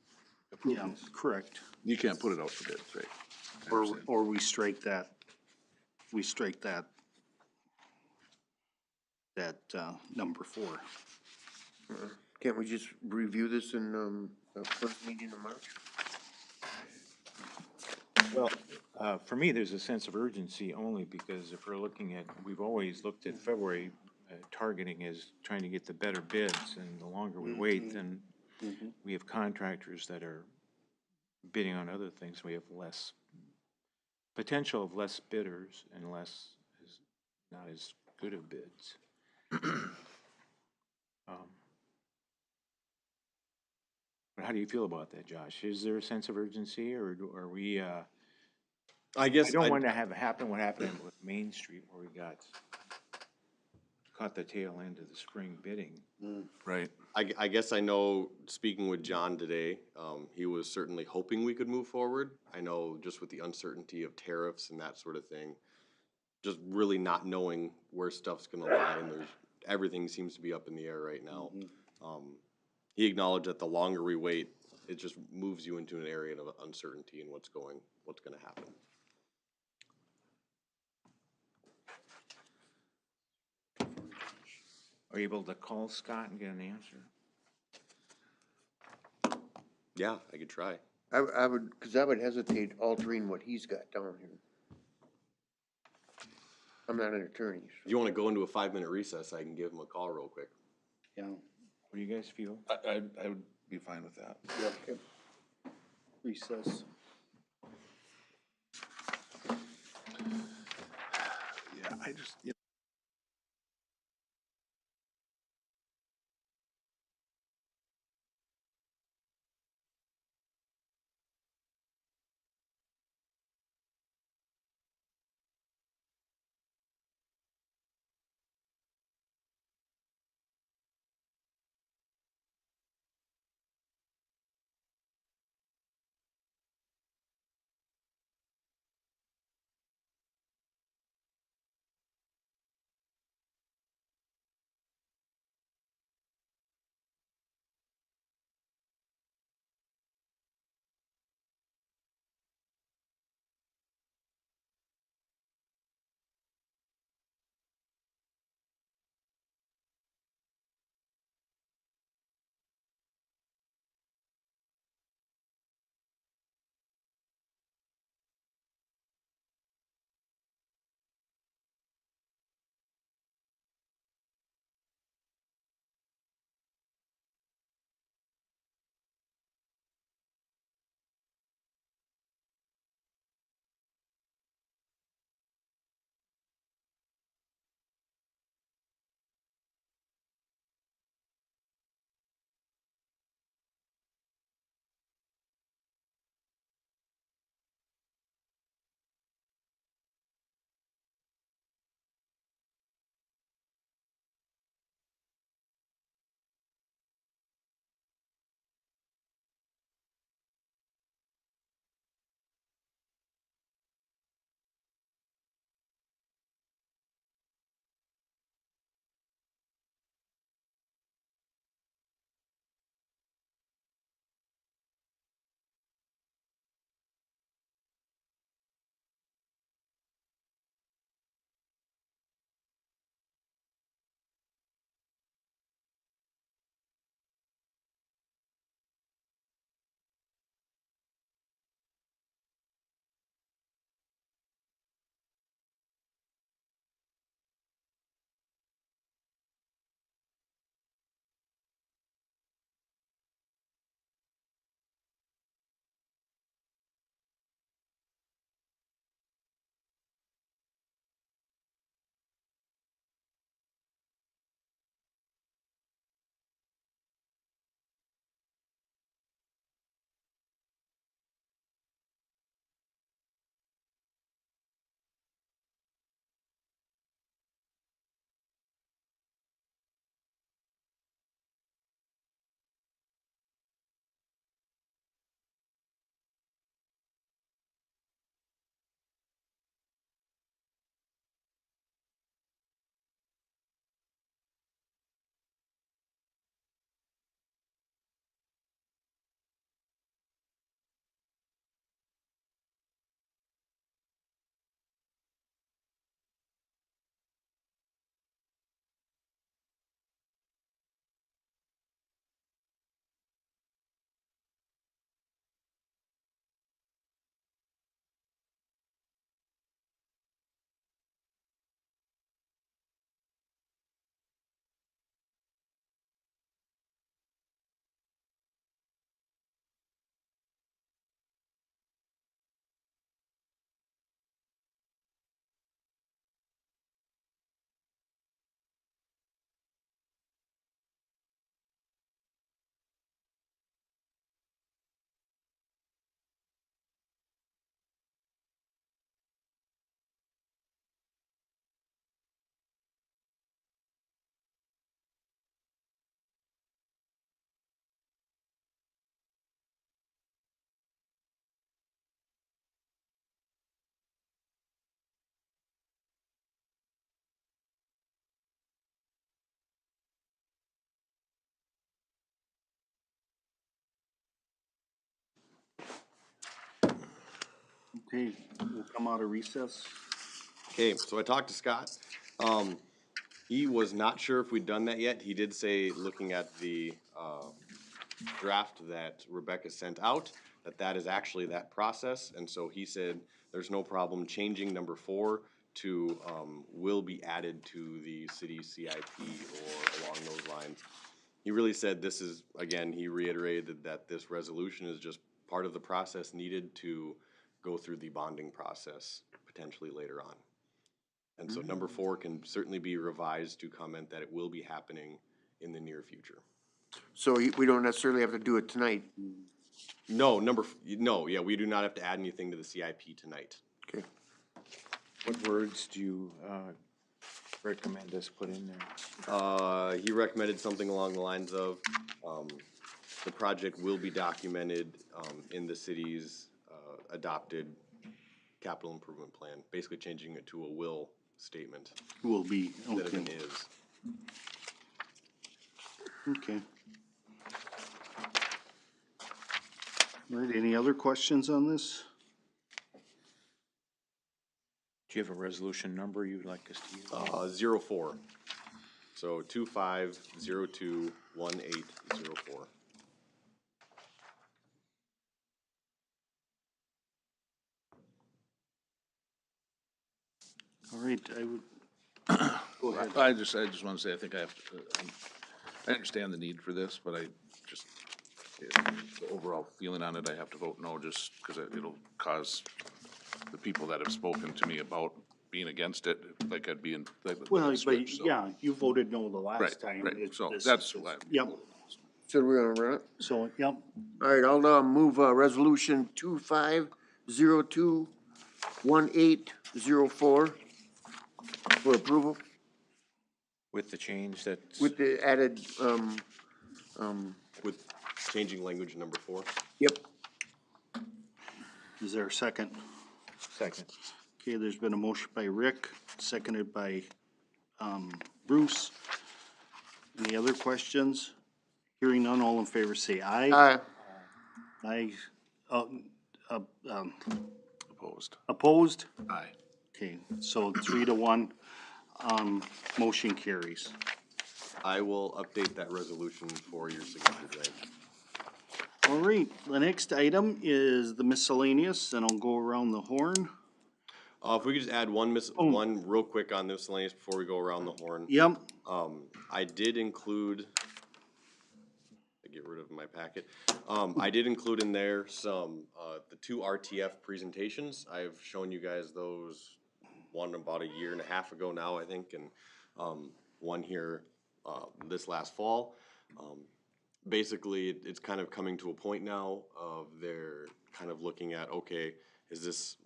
approve Yeah, this. correct. You can't put it out for bids, right? I understand. Or we strike that, number 4. Can't we just review this in, the first meeting in March? Well, for me, there's a sense of urgency only because if we're looking at, we've always looked at February, targeting as trying to get the better bids, and the longer we wait, then we have contractors that are bidding on other things, we have less potential of less bidders and not as good of bids. But how do you feel about that, Josh? Is there a sense of urgency, or are we, I guess I don't want to have it happen what happened with Main Street where we caught the tail end of the spring bidding. Right. I guess I know, speaking with John today, he was certainly hoping we could move forward. I know just with the uncertainty of tariffs and that sort of thing, just really not knowing where stuff's gonna lie, and everything seems to be up in the air right now. He acknowledged that the longer we wait, it just moves you into an area of uncertainty in what's gonna happen. Are you able to call Scott and get an answer? Yeah, I could try. I would, cause I would hesitate altering what he's got down here. I'm not an attorney, so. If you wanna go into a 5-minute recess, I can give him a call real quick. Yeah, What do you guys feel? I would be fine with that. Okay. recess. Yeah, I just, Okay, we'll come out of recess. Okay, so I talked to Scott. He was not sure if we'd done that yet. He did say, looking at the, draft that Rebecca sent out, that is actually that process. And so he said, there's no problem changing number 4 to, will be added to the city CIP or along those lines. He really said this is, again, he reiterated that this resolution is just part of the process needed to go through the bonding process potentially later on. And so number 4 can certainly be revised to comment that it will be happening in the near future. So we don't necessarily have to do it tonight. No, no, yeah, we do not have to add anything to the CIP tonight. Okay. What words do you, recommend us put in there? He recommended something along the lines of, the project will be documented, in the city's, adopted capital improvement plan, basically changing it to a will statement Will be, instead of an okay, is. okay. All right, any other questions on this? Do you have a resolution number you'd like us to use? 04. So 25021804. All right, I would, go ahead. I just want to say, I think I have to, I understand the need for this, but I just, the overall feeling on it, I have to vote no, just because it'll cause the people that have spoken to me about being against it, like I'd be in, like Well, I'd but switch, so. yeah, you voted no the Right, last time. right, It- so this- that's why. Yep, So we're gonna run it? so, yep, All right, I'll move, resolution 25021804 for approval With the change that's. with the added, With changing language number 4. yep. is there a second? Second. Okay, there's been a motion by Rick, seconded by, Bruce. Any other questions? Hearing none, all in favor say aye. Aye, Opposed. opposed? Aye. Okay, so 3-1, motion carries. I will update that resolution for your signature today. All right, the next item is the miscellaneous, and I'll go around the horn. If we could just add one real quick on miscellaneous before we go around the horn. Yep, I did include, I get rid of my packet. I did include in there some, the 2 RTF presentations. I've shown you guys those, one about a year and a half ago now, I think, and, one here, this last fall. Basically, it's kind of coming to a point now of they're kind of looking at, okay, is this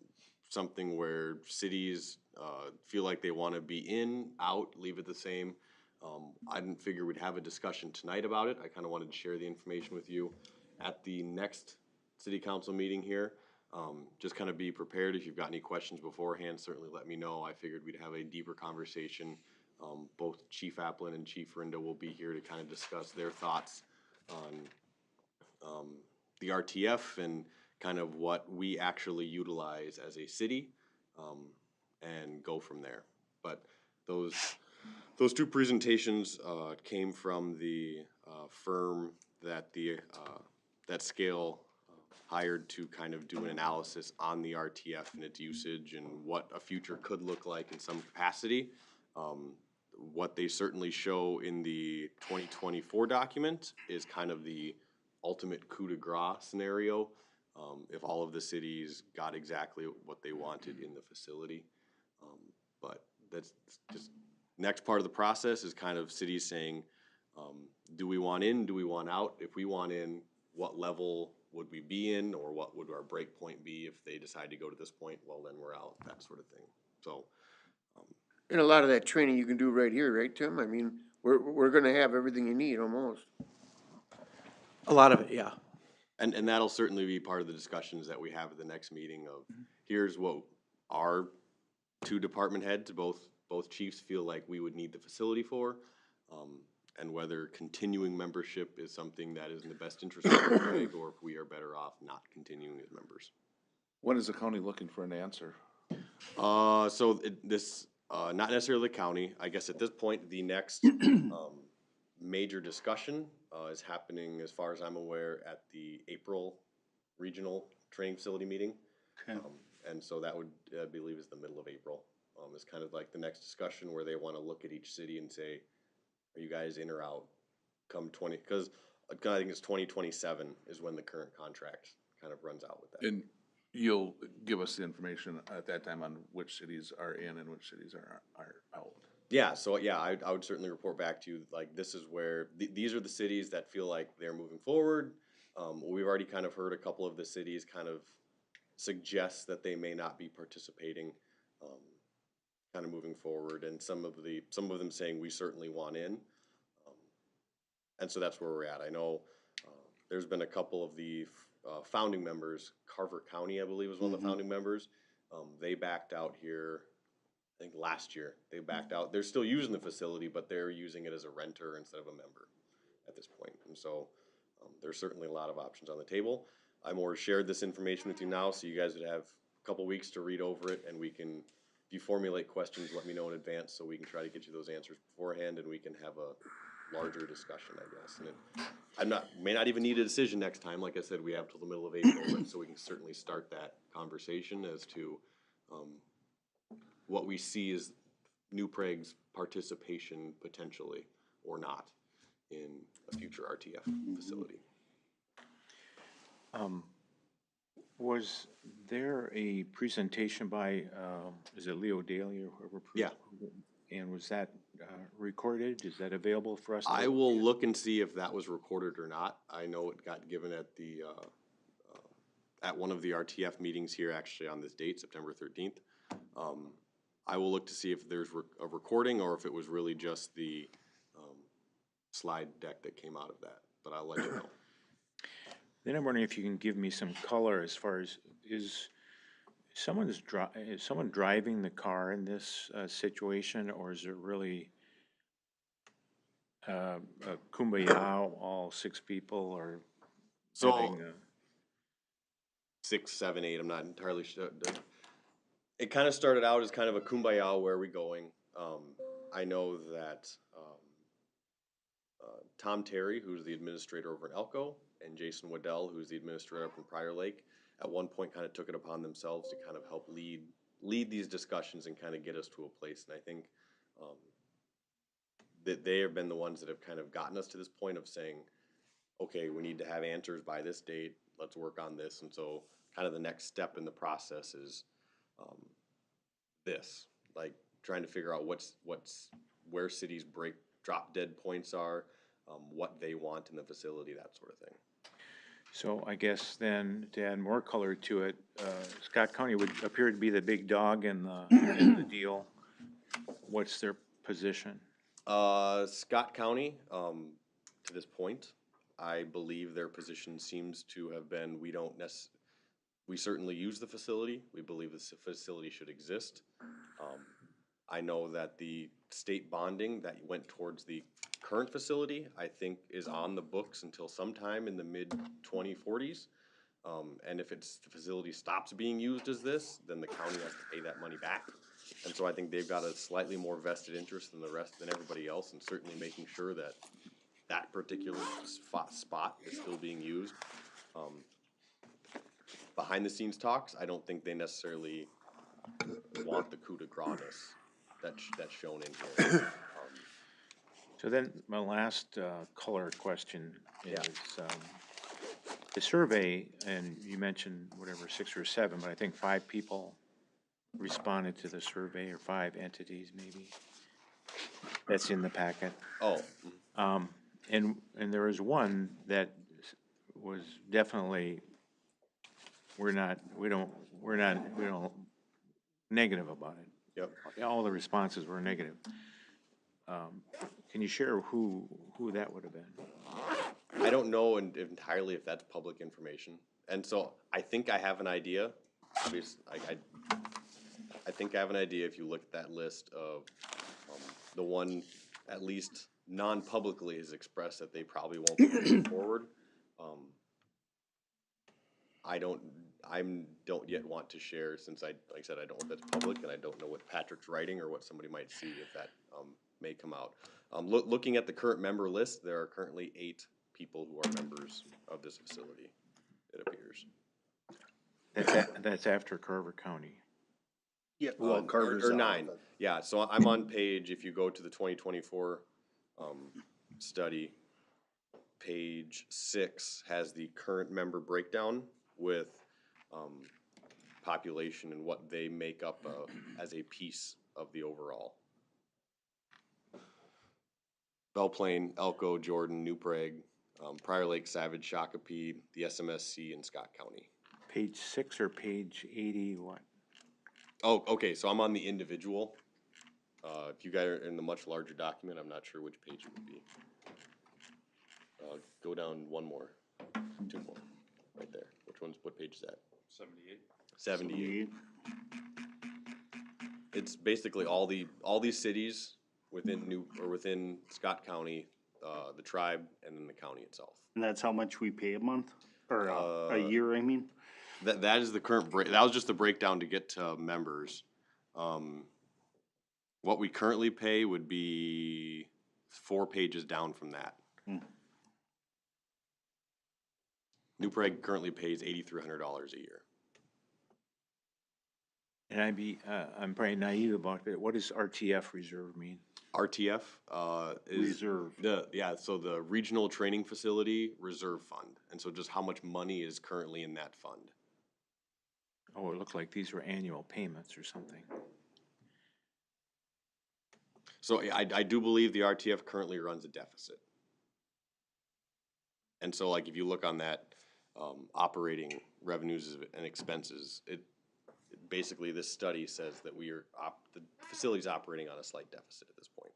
something where cities, feel like they wanna be in, out, leave it the same? I didn't figure we'd have a discussion tonight about it. I kinda wanted to share the information with you at the next city council meeting here. Just kinda be prepared. If you've got any questions beforehand, certainly let me know. I figured we'd have a deeper conversation. Both Chief Applin and Chief Rinda will be here to kinda discuss their thoughts on, the RTF and kind of what we actually utilize as a city, and go from there. But those 2 presentations, came from the, firm that that Scale hired to kind of do an analysis on the RTF and its usage and what a future could look like in some capacity. What they certainly show in the 2024 document is kind of the ultimate coup de grace scenario, if all of the cities got exactly what they wanted in the facility. But that's just, next part of the process is kind of cities saying, do we want in, do we want out? If we want in, what level would we be in, or what would our break point be if they decide to go to this point? Well, then we're out, that sort of thing. So, And a lot of that training you can do right here, right, Tim? I mean, we're gonna have everything you need almost. A lot of it, yeah. and that'll certainly be part of the discussions that we have at the next meeting of, here's what our 2 department heads, both chiefs feel like we would need the facility for, and whether continuing membership is something that is in the best interest of Prague, or if we are better off not continuing as members. When is the county looking for an answer? Not necessarily the county, I guess at this point, the next, major discussion, is happening, as far as I'm aware, at the April regional training facility meeting. Okay. And so that would, I believe, is the middle of April. Is kind of like the next discussion where they wanna look at each city and say, are you guys in or out? Come cause I think it's 2027 is when the current contract kind of runs out with that. And you'll give us the information at that time on which cities are in and which cities are out. Yeah, so yeah, I would certainly report back to you, like, this is where, these are the cities that feel like they're moving forward. We've already kind of heard a couple of the cities kind of suggest that they may not be participating, kind of moving forward, and some of them saying we certainly want in. And so that's where we're at. I know, there's been a couple of the, founding members, Carver County, I believe, was one of the founding members. They backed out here, I think last year. They backed out. They're still using the facility, but they're using it as a renter instead of a member at this point. And so, there's certainly a lot of options on the table. I more shared this information with you now, so you guys would have a couple weeks to read over it, and we can, if you formulate questions, let me know in advance so we can try to get you those answers beforehand, and we can have a larger discussion, I guess. And may not even need a decision next time. Like I said, we have till the middle of April, but so we can certainly start that conversation as to, what we see as New Prague's participation potentially or not in a future RTF facility. Was there a presentation by, is it Leo Daly or whoever? Yeah. And was that recorded? Is that available for us? to I look will at? look and see if that was recorded or not. I know it got given at the, at one of the RTF meetings here, actually on this date, September 13th. I will look to see if there's a recording or if it was really just the, slide deck that came out of that, but I'll let you know. Then I'm wondering if you can give me some color as far as, is someone driving the car in this situation, or is it really a kumbaya, all six people, or So, having 6, 7, 8, I'm not entirely sure. It kind of started out as kind of a kumbaya, where are we going? I know that Tom Terry, who's the administrator over in Elko, and Jason Waddell, who's the administrator up in Prior Lake, at one point kind of took it upon themselves to kind of help lead these discussions and kind of get us to a place. And I think that they have been the ones that have kind of gotten us to this point of saying, okay, we need to have answers by this date, let's work on this. And so kind of the next step in the process is this, like trying to figure out where cities drop dead points are, what they want in the facility, that sort of thing. So I guess then, to add more color to it, Scott County would appear to be the big dog in the deal. What's their position? Scott County, to this point, I believe their position seems to have been, we certainly use the facility. We believe this facility should exist. I know that the state bonding that went towards the current facility, I think, is on the books until sometime in the mid-2040s. And if the facility stops being used as this, then the county has to pay that money back. And so I think they've got a slightly more vested interest than everybody else, and certainly making sure that that particular spot is still being used. Behind the scenes talks, I don't think they necessarily want the coup de grace that's shown in here. So then, my last color question is, the survey, and you mentioned whatever, 6 or 7, but I think 5 people responded to the survey, or 5 entities maybe. That's in the packet. Oh. And there was one that was definitely, we're not negative about it. Yep. All the responses were negative. Can you share who that would have been? I don't know entirely if that's public information, and so I think I have an idea. Obviously, I think I have an idea if you look at that list of the one, at least non-publicly, has expressed that they probably won't be moving forward. don't yet want to share, since like I said, I don't know if that's public, and I don't know what Patrick's writing or what somebody might see if that, may come out. Looking at the current member list, there are currently 8 people who are members of this facility, it appears. That's after Carver County. Yeah, well, Carver's Or out of 9, it. yeah, so I'm on page, if you go to the 2024, study, page 6 has the current member breakdown with, population and what they make up, as a piece of the overall. Belle Plaine, Elko, Jordan, New Prague, Prior Lake, Savage, Shakopee, the SMSC, and Scott County. Page 6 or page 80, what? Oh, okay, so I'm on the individual. If you guys are in the much larger document, I'm not sure which page it would be. Go down 1 more, 2 more, right there. What page is that? 78. 78. It's basically all these cities within Scott County, the tribe, and then the county itself. And that's how much we pay a month, or a year, I mean? That is the current that was just the breakdown to get to members. What we currently pay would be 4 pages down from that. New Prague currently pays $8,300 a year. And I'm probably naive about it. What does RTF reserve mean? RTF is Reserve. so the Regional Training Facility Reserve Fund, and so just how much money is currently in that fund. Oh, it looked like these were annual payments or something. So I do believe the RTF currently runs a deficit. And so like if you look on that, operating revenues and expenses, basically this study says that the facility's operating on a slight deficit at this point.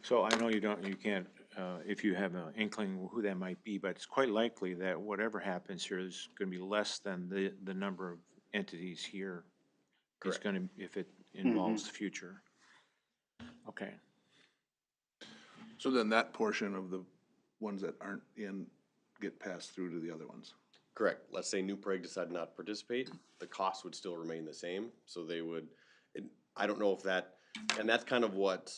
So I know you can't, if you have an inkling who that might be, but it's quite likely that whatever happens here is gonna be less than the number of entities here. It's Correct. gonna, if it involves the future. Okay. So then that portion of the ones that aren't in get passed through to the other ones? Correct. Let's say New Prague decided not to participate, the cost would still remain the same, so they would, I don't know if that, and that's kind of what,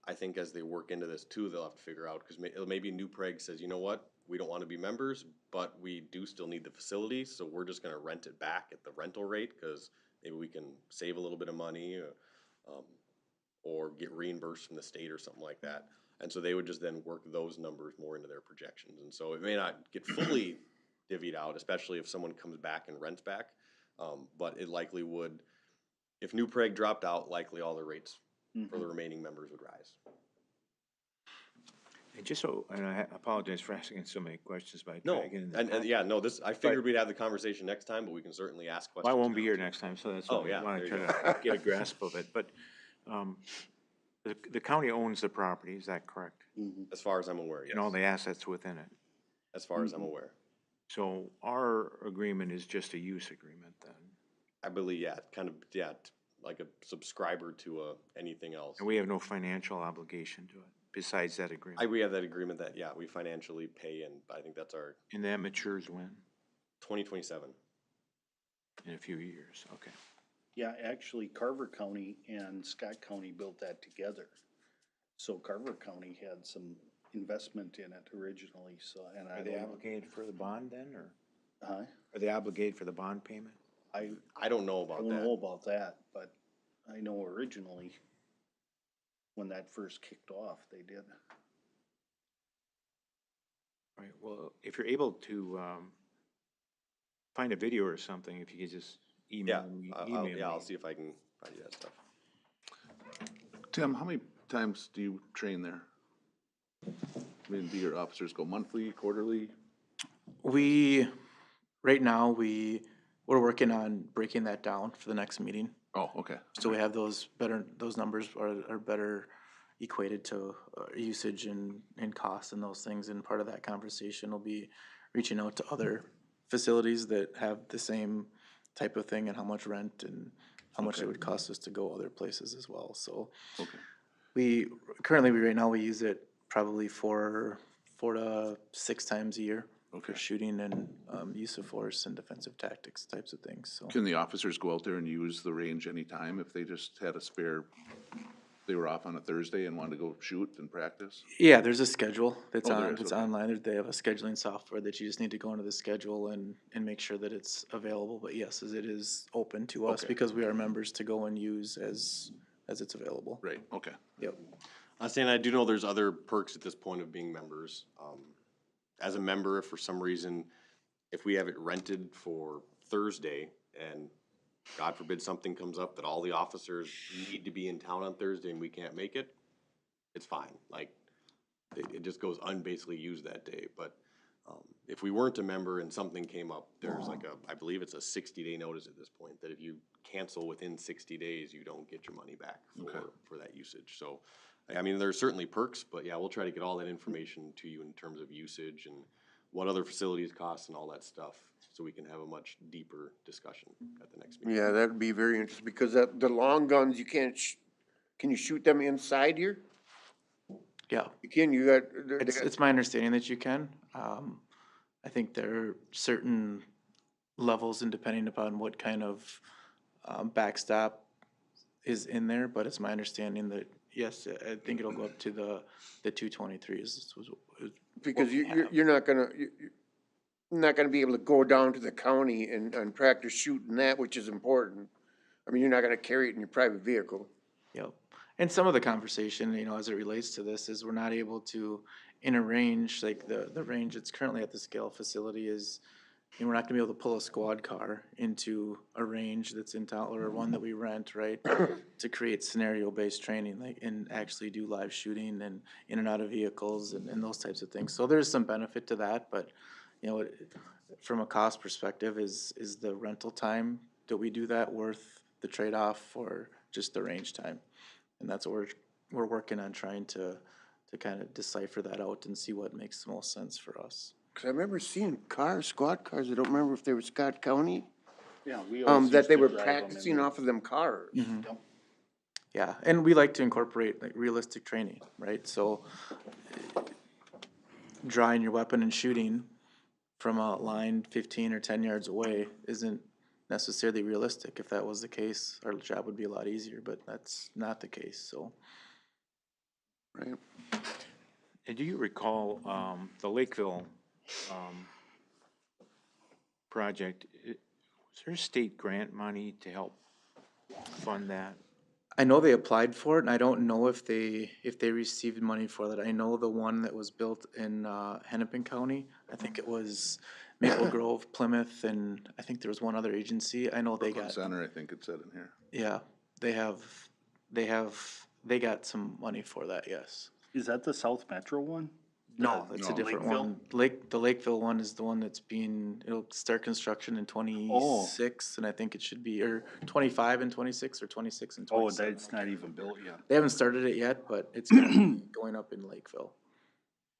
I think as they work into this too, they'll have to figure out, because maybe New Prague says, you know what, we don't want to be members, but we do still need the facility, so we're just gonna rent it back at the rental rate, because maybe we can save a little bit of money, or get reimbursed from the state or something like that. And so they would just then work those numbers more into their projections. And so it may not get fully divvied out, especially if someone comes back and rents back. But it likely would, if New Prague dropped out, likely all the rates for the remaining members would rise. And just so, and I apologize for asking so many questions, but I No, try to get in the and yeah, no, I figured we'd have the conversation next time, but we can certainly ask questions. Well, I won't be now, here too. next time, so that's Oh, why yeah, I want to there you try to get a grasp of it. But the county owns the property, is that correct? As far as I'm aware, yes. And all the assets within it. As far as I'm aware. So our agreement is just a use agreement then? I believe, like a subscriber to anything else. And we have no financial obligation to it, besides that agreement? We have that agreement that, we financially pay, and I think that's our And that matures when? 2027. In a few years, okay. Yeah, actually Carver County and Scott County built that together. So Carver County had some investment in it originally, so, and I Are they don't know. obligated for the bond then, or Huh? are they obligated for the bond payment? I don't know I about don't that. know about that, but I know originally, when that first kicked off, they did. Right, well, if you're able to, find a video or something, if you could just email me. I'll see if I can find you that stuff. Tim, how many times do you train there? I mean, do your officers go monthly, quarterly? Right now, we're working on breaking that down for the next meeting. Oh, okay. So we have those numbers are better equated to usage and costs and those things. And part of that conversation will be reaching out to other facilities that have the same type of thing and how much rent and how much it would cost us to go other places as well. So Okay. currently right now we use it probably 4 to 6 times a year. for shooting and, use of force and defensive tactics types of things, so. Can the officers go out there and use the range anytime if they just had a spare, they were off on a Thursday and wanted to go shoot and practice? Yeah, there's a schedule that's Oh, there on, is, that's okay. online. They have a scheduling software that you just need to go into the schedule and make sure that it's available. But yes, as it is open to us Okay. because we are members to go and use as it's available. Right, okay. Yep. Stan, I do know there's other perks at this point of being members. As a member, if for some reason, if we have it rented for Thursday and God forbid something comes up that all the officers need to be in town on Thursday and we can't make it, it's fine. Like, it just goes unbasically used that day. But if we weren't a member and something came up, there's like I believe it's a 60-day notice at this point, that if you cancel within 60 days, you don't get your money back for that usage. So, I mean, there's certainly perks, but yeah, we'll try to get all that information to you in terms of usage and what other facilities cost and all that stuff, so we can have a much deeper discussion at the next meeting. Yeah, that'd be very interesting, because the long guns, you can't, can you shoot them inside here? Yeah. You can, you got, It's my understanding that you can. I think there are certain levels and depending upon what kind of, backstop is in there, but it's my understanding that, yes, I think it'll go up to the 223 is because you're not gonna, you're not gonna be able to go down to the county and practice shooting that, which is important. I mean, you're not gonna carry it in your private vehicle. Yep. And some of the conversation, you know, as it relates to this is we're not able to, in a range, like the range that's currently at the scale facility is, and we're not gonna be able to pull a squad car into a range that's in town or one that we rent, right? To create scenario-based training, like, and actually do live shooting and in and out of vehicles and those types of things. So there's some benefit to that, but, you know, from a cost perspective, is the rental time that we do that worth the trade-off for just the range time? And that's what we're working on, trying to kind of decipher that out and see what makes the most sense for us. Cause I remember seeing cars, squad cars, I don't remember if they were Scott County, Yeah, we always that used they to were drive 'em in practicing there. off of them cars. Yep. Yeah, and we like to incorporate like realistic training, right? So drawing your weapon and shooting from a line 15 or 10 yards away isn't necessarily realistic. If that was the case, our job would be a lot easier, but that's not the case, so. Right. And do you recall, the Lakeville, project, was there state grant money to help fund that? I know they applied for it, and I don't know if they received money for that. I know the one that was built in Hennepin County, I think it was Maple Grove, Plymouth, and I think there was one other agency. I know they Brooklyn got, Center, I think it said in here. yeah, they got some money for that, yes. Is that the South Metro one? No, it's a No. different Lakeville? one. The Lakeville one is the one that's it'll start construction in 26, and I think it should be, or 25 and 26, or 26 and Oh, 27. that's not even built yet. They haven't started it yet, but it's gonna be going up in Lakeville.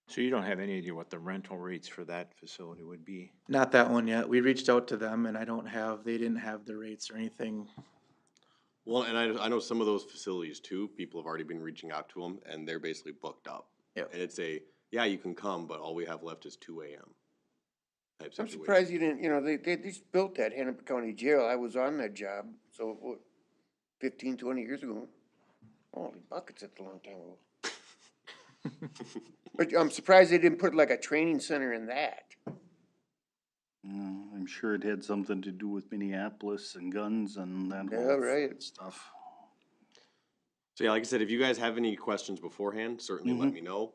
So you don't have any idea what the rental rates for that facility would be? Not that one yet. We reached out to them and they didn't have the rates or anything. Well, and I know some of those facilities too, people have already been reaching out to them and they're basically booked up. Yep. And it's yeah, you can come, but all we have left is 2 AM. type I'm situation. surprised you didn't, they just built that Hennepin County Jail. I was on that job, so what, 15, 20 years ago. Holy buckets, that's a long time ago. But I'm surprised they didn't put like a training center in that. I'm sure it had something to do with Minneapolis and guns and that Yeah, whole right. stuff. So yeah, like I said, if you guys have any questions beforehand, certainly let me know.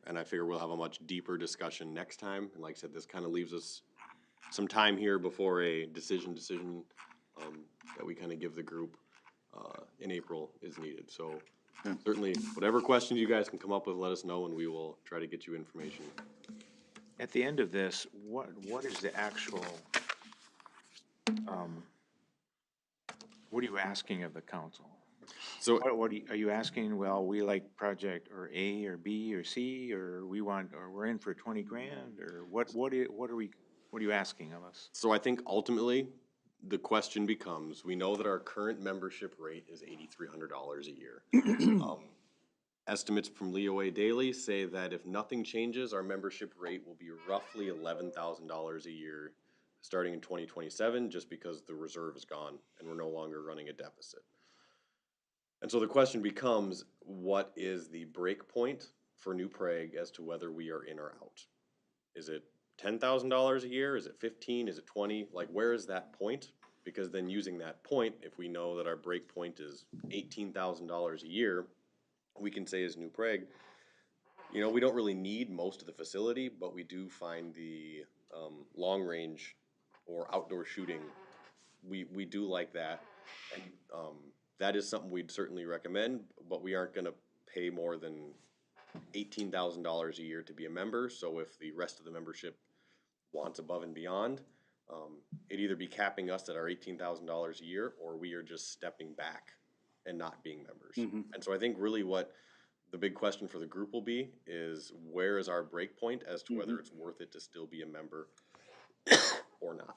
And I figure we'll have a much deeper discussion next time. And like I said, this kind of leaves us some time here before a decision that we kind of give the group in April is needed. So certainly, whatever questions you guys can come up with, let us know, and we will try to get you information. At the end of this, what is the actual, what are you asking of the council? So Are you asking, well, we like project or A or B or C, or we're in for 20 grand, or what are you asking of us? So I think ultimately, the question becomes, we know that our current membership rate is $8,300 a year. Estimates from Leo A. Daily say that if nothing changes, our membership rate will be roughly $11,000 a year starting in 2027, just because the reserve is gone and we're no longer running a deficit. And so the question becomes, what is the break point for New Prague as to whether we are in or out? Is it $10,000 a year? Is it 15? Is it 20? Like, where is that point? Because then using that point, if we know that our break point is $18,000 a year, we can say as New Prague, you know, we don't really need most of the facility, but we do find the long range or outdoor shooting, we do like that. And that is something we'd certainly recommend, but we aren't gonna pay more than $18,000 a year to be a member. So if the rest of the membership wants above and beyond, it'd either be capping us at our $18,000 a year, or we are just stepping back and not being members. And so I think really what the big question for the group will be is, where is our break point as to whether it's worth it to still be a member or not?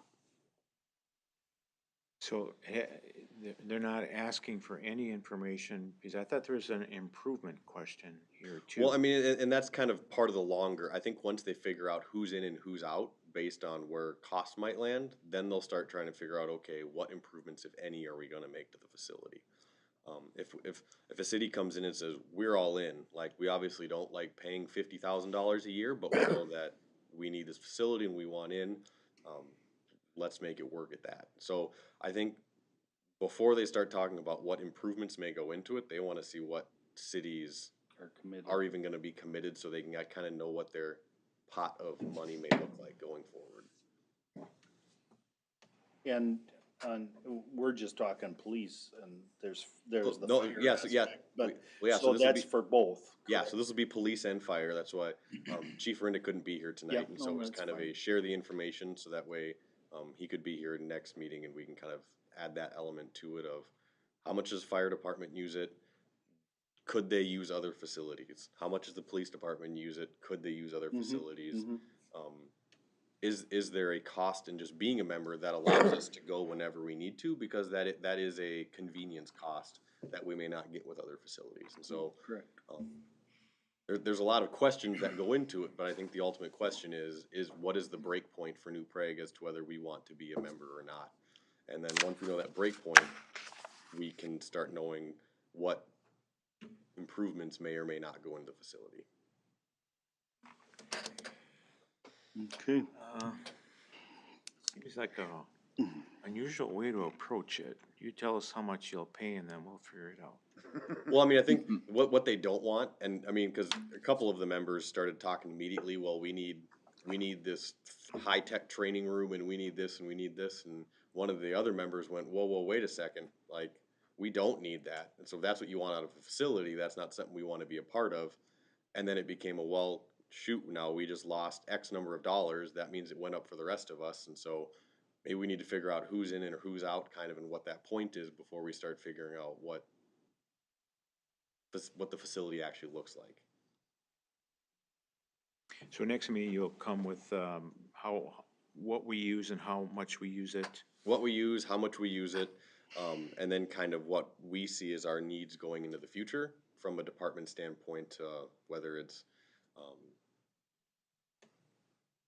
So they're not asking for any information, because I thought there was an improvement question here too. Well, I mean, and that's kind of part of the longer, I think once they figure out who's in and who's out based on where costs might land, then they'll start trying to figure out, okay, what improvements, if any, are we gonna make to the facility? If a city comes in and says, we're all in, like, we obviously don't like paying $50,000 a year, but we know that we need this facility and we want in, let's make it work at that. So I think before they start talking about what improvements may go into it, they wanna see what cities Are committed. are even gonna be committed, so they can kind of know what their pot of money may look like going forward. And, we're just talking police, and there's the No, fire yes, yeah, aspect, but, well, yeah, so so this will that's be- for both. Yeah, so this will be police and fire, that's why, Chief Rinda couldn't be here tonight, Yep, and no, so it's that's kind of fine. a share the information, so that way, he could be here next meeting and we can kind of add that element to it of how much does fire department use it? Could they use other facilities? How much does the police department use it? Could they use other facilities? Is there a cost in just being a member that allows us to go whenever we need to? Because that is a convenience cost that we may not get with other facilities, and so. Correct. There's a lot of questions that go into it, but I think the ultimate question is what is the break point for New Prague as to whether we want to be a member or not? And then once we know that break point, we can start knowing what improvements may or may not go into the facility. Okay. Seems like a unusual way to approach it. You tell us how much you'll pay and then we'll figure it out. Well, I mean, I think what they don't want, and I mean, cause a couple of the members started talking immediately, well, we need this high-tech training room and we need this and we need this, and one of the other members went, whoa, wait a second, like, we don't need that. And so if that's what you want out of a facility, that's not something we wanna be a part of. And then it became a, well, shoot, now we just lost X number of dollars, that means it went up for the rest of us, and so maybe we need to figure out who's in and or who's out, kind of, and what that point is before we start figuring out what the facility actually looks like. So next meeting, you'll come with, what we use and how much we use it. What we use, how much we use it, and then kind of what we see as our needs going into the future from a department standpoint, whether it's,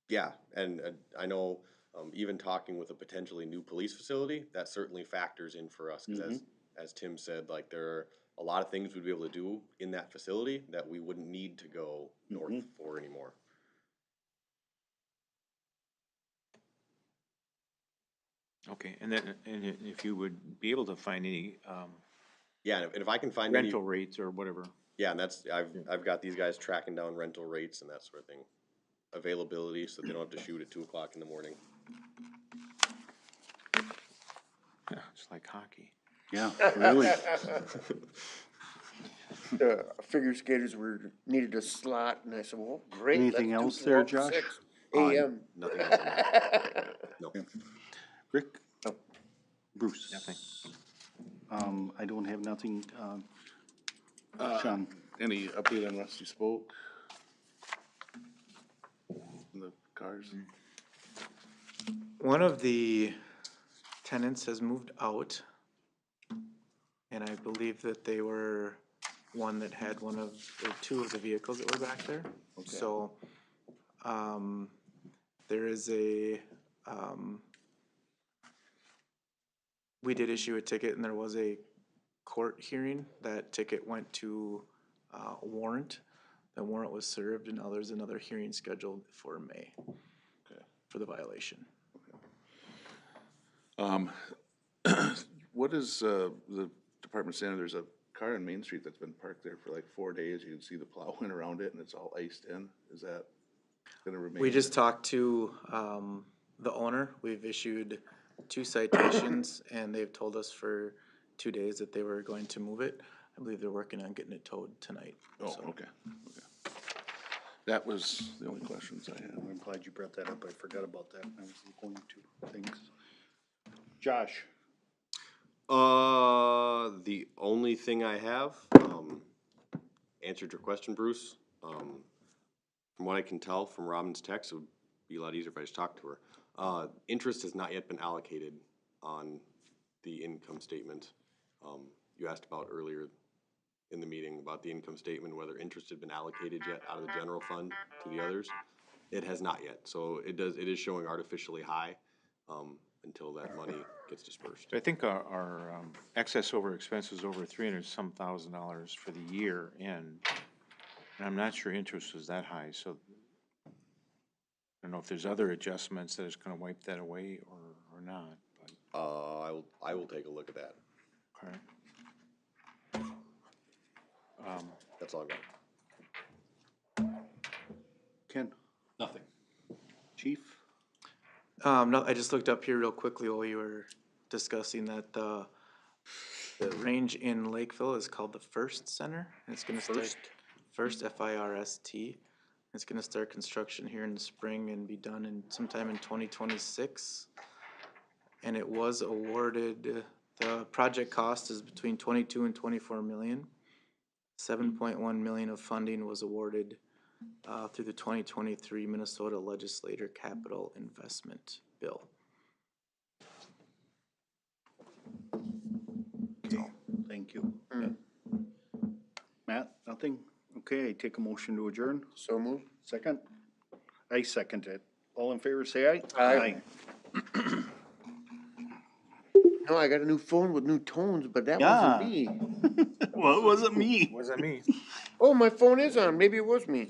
yeah, and I know, even talking with a potentially new police facility, that certainly factors in for us, because as Tim said, like, there are a lot of things we'd be able to do in that facility that we wouldn't need to go north for anymore. Okay, and then, and if you would be able to find any, Yeah, and if I can find any, rental rates or whatever. yeah, and that's, I've got these guys tracking down rental rates and that sort of thing. Availability, so they don't have to shoot at 2 o'clock in the morning. It's like hockey. Yeah, really. Figure skaters needed a slot, and I said, well, great. Anything let's do else there, 12 to Josh? 6 AM. Nothing else. No. Rick? Bruce? Nothing. I don't have nothing, Sean? Any update on Rusty Spoke? The cars? One of the tenants has moved out. And I believe that they were one that had one of, or two of the vehicles that were back there. So, there is we did issue a ticket and there was a court hearing. That ticket went to, a warrant. The warrant was served and now there's another hearing scheduled for May for the violation. What is, the department saying? There's a car on Main Street that's been parked there for like 4 days. You can see the plowing around it and it's all iced in. Is that gonna remain? We just talked to, the owner. We've issued 2 citations and they've told us for 2 days that they were going to move it. I believe they're working on getting it towed tonight. Oh, So, okay. That was the only questions I had. I'm glad you brought that up. I forgot about that. I was going to things. Josh? The only thing I have, answered your question, Bruce. From what I can tell from Robin's text, it would be a lot easier if I just talked to her. Interest has not yet been allocated on the income statement. You asked about earlier in the meeting about the income statement, whether interest had been allocated yet out of the general fund to the others. It has not yet, so it is showing artificially high, until that money gets dispersed. I think our excess over expenses over $300-some thousand for the year end. And I'm not sure interest was that high, so I don't know if there's other adjustments that is gonna wipe that away or not, but, I will take a look at that. okay. That's all I got. Ken? Nothing. Chief? no, I just looked up here real quickly while you were discussing that the range in Lakeville is called the First Center. And it's gonna start, First, FIRST. It's gonna start construction here in the spring and be done in sometime in 2026. And it was awarded, the project cost is between 22 and 24 million. 7.1 million of funding was awarded through the 2023 Minnesota Legislature Capital Investment Bill. Okay, thank you. Matt, nothing? Okay, I take a motion to adjourn. So move. Second? I second it. All in favor, say aye. Aye. No, I got a new phone with new tones, but that Yeah. wasn't me. Well, it wasn't me. Wasn't me. Oh, my phone is on. Maybe it was me.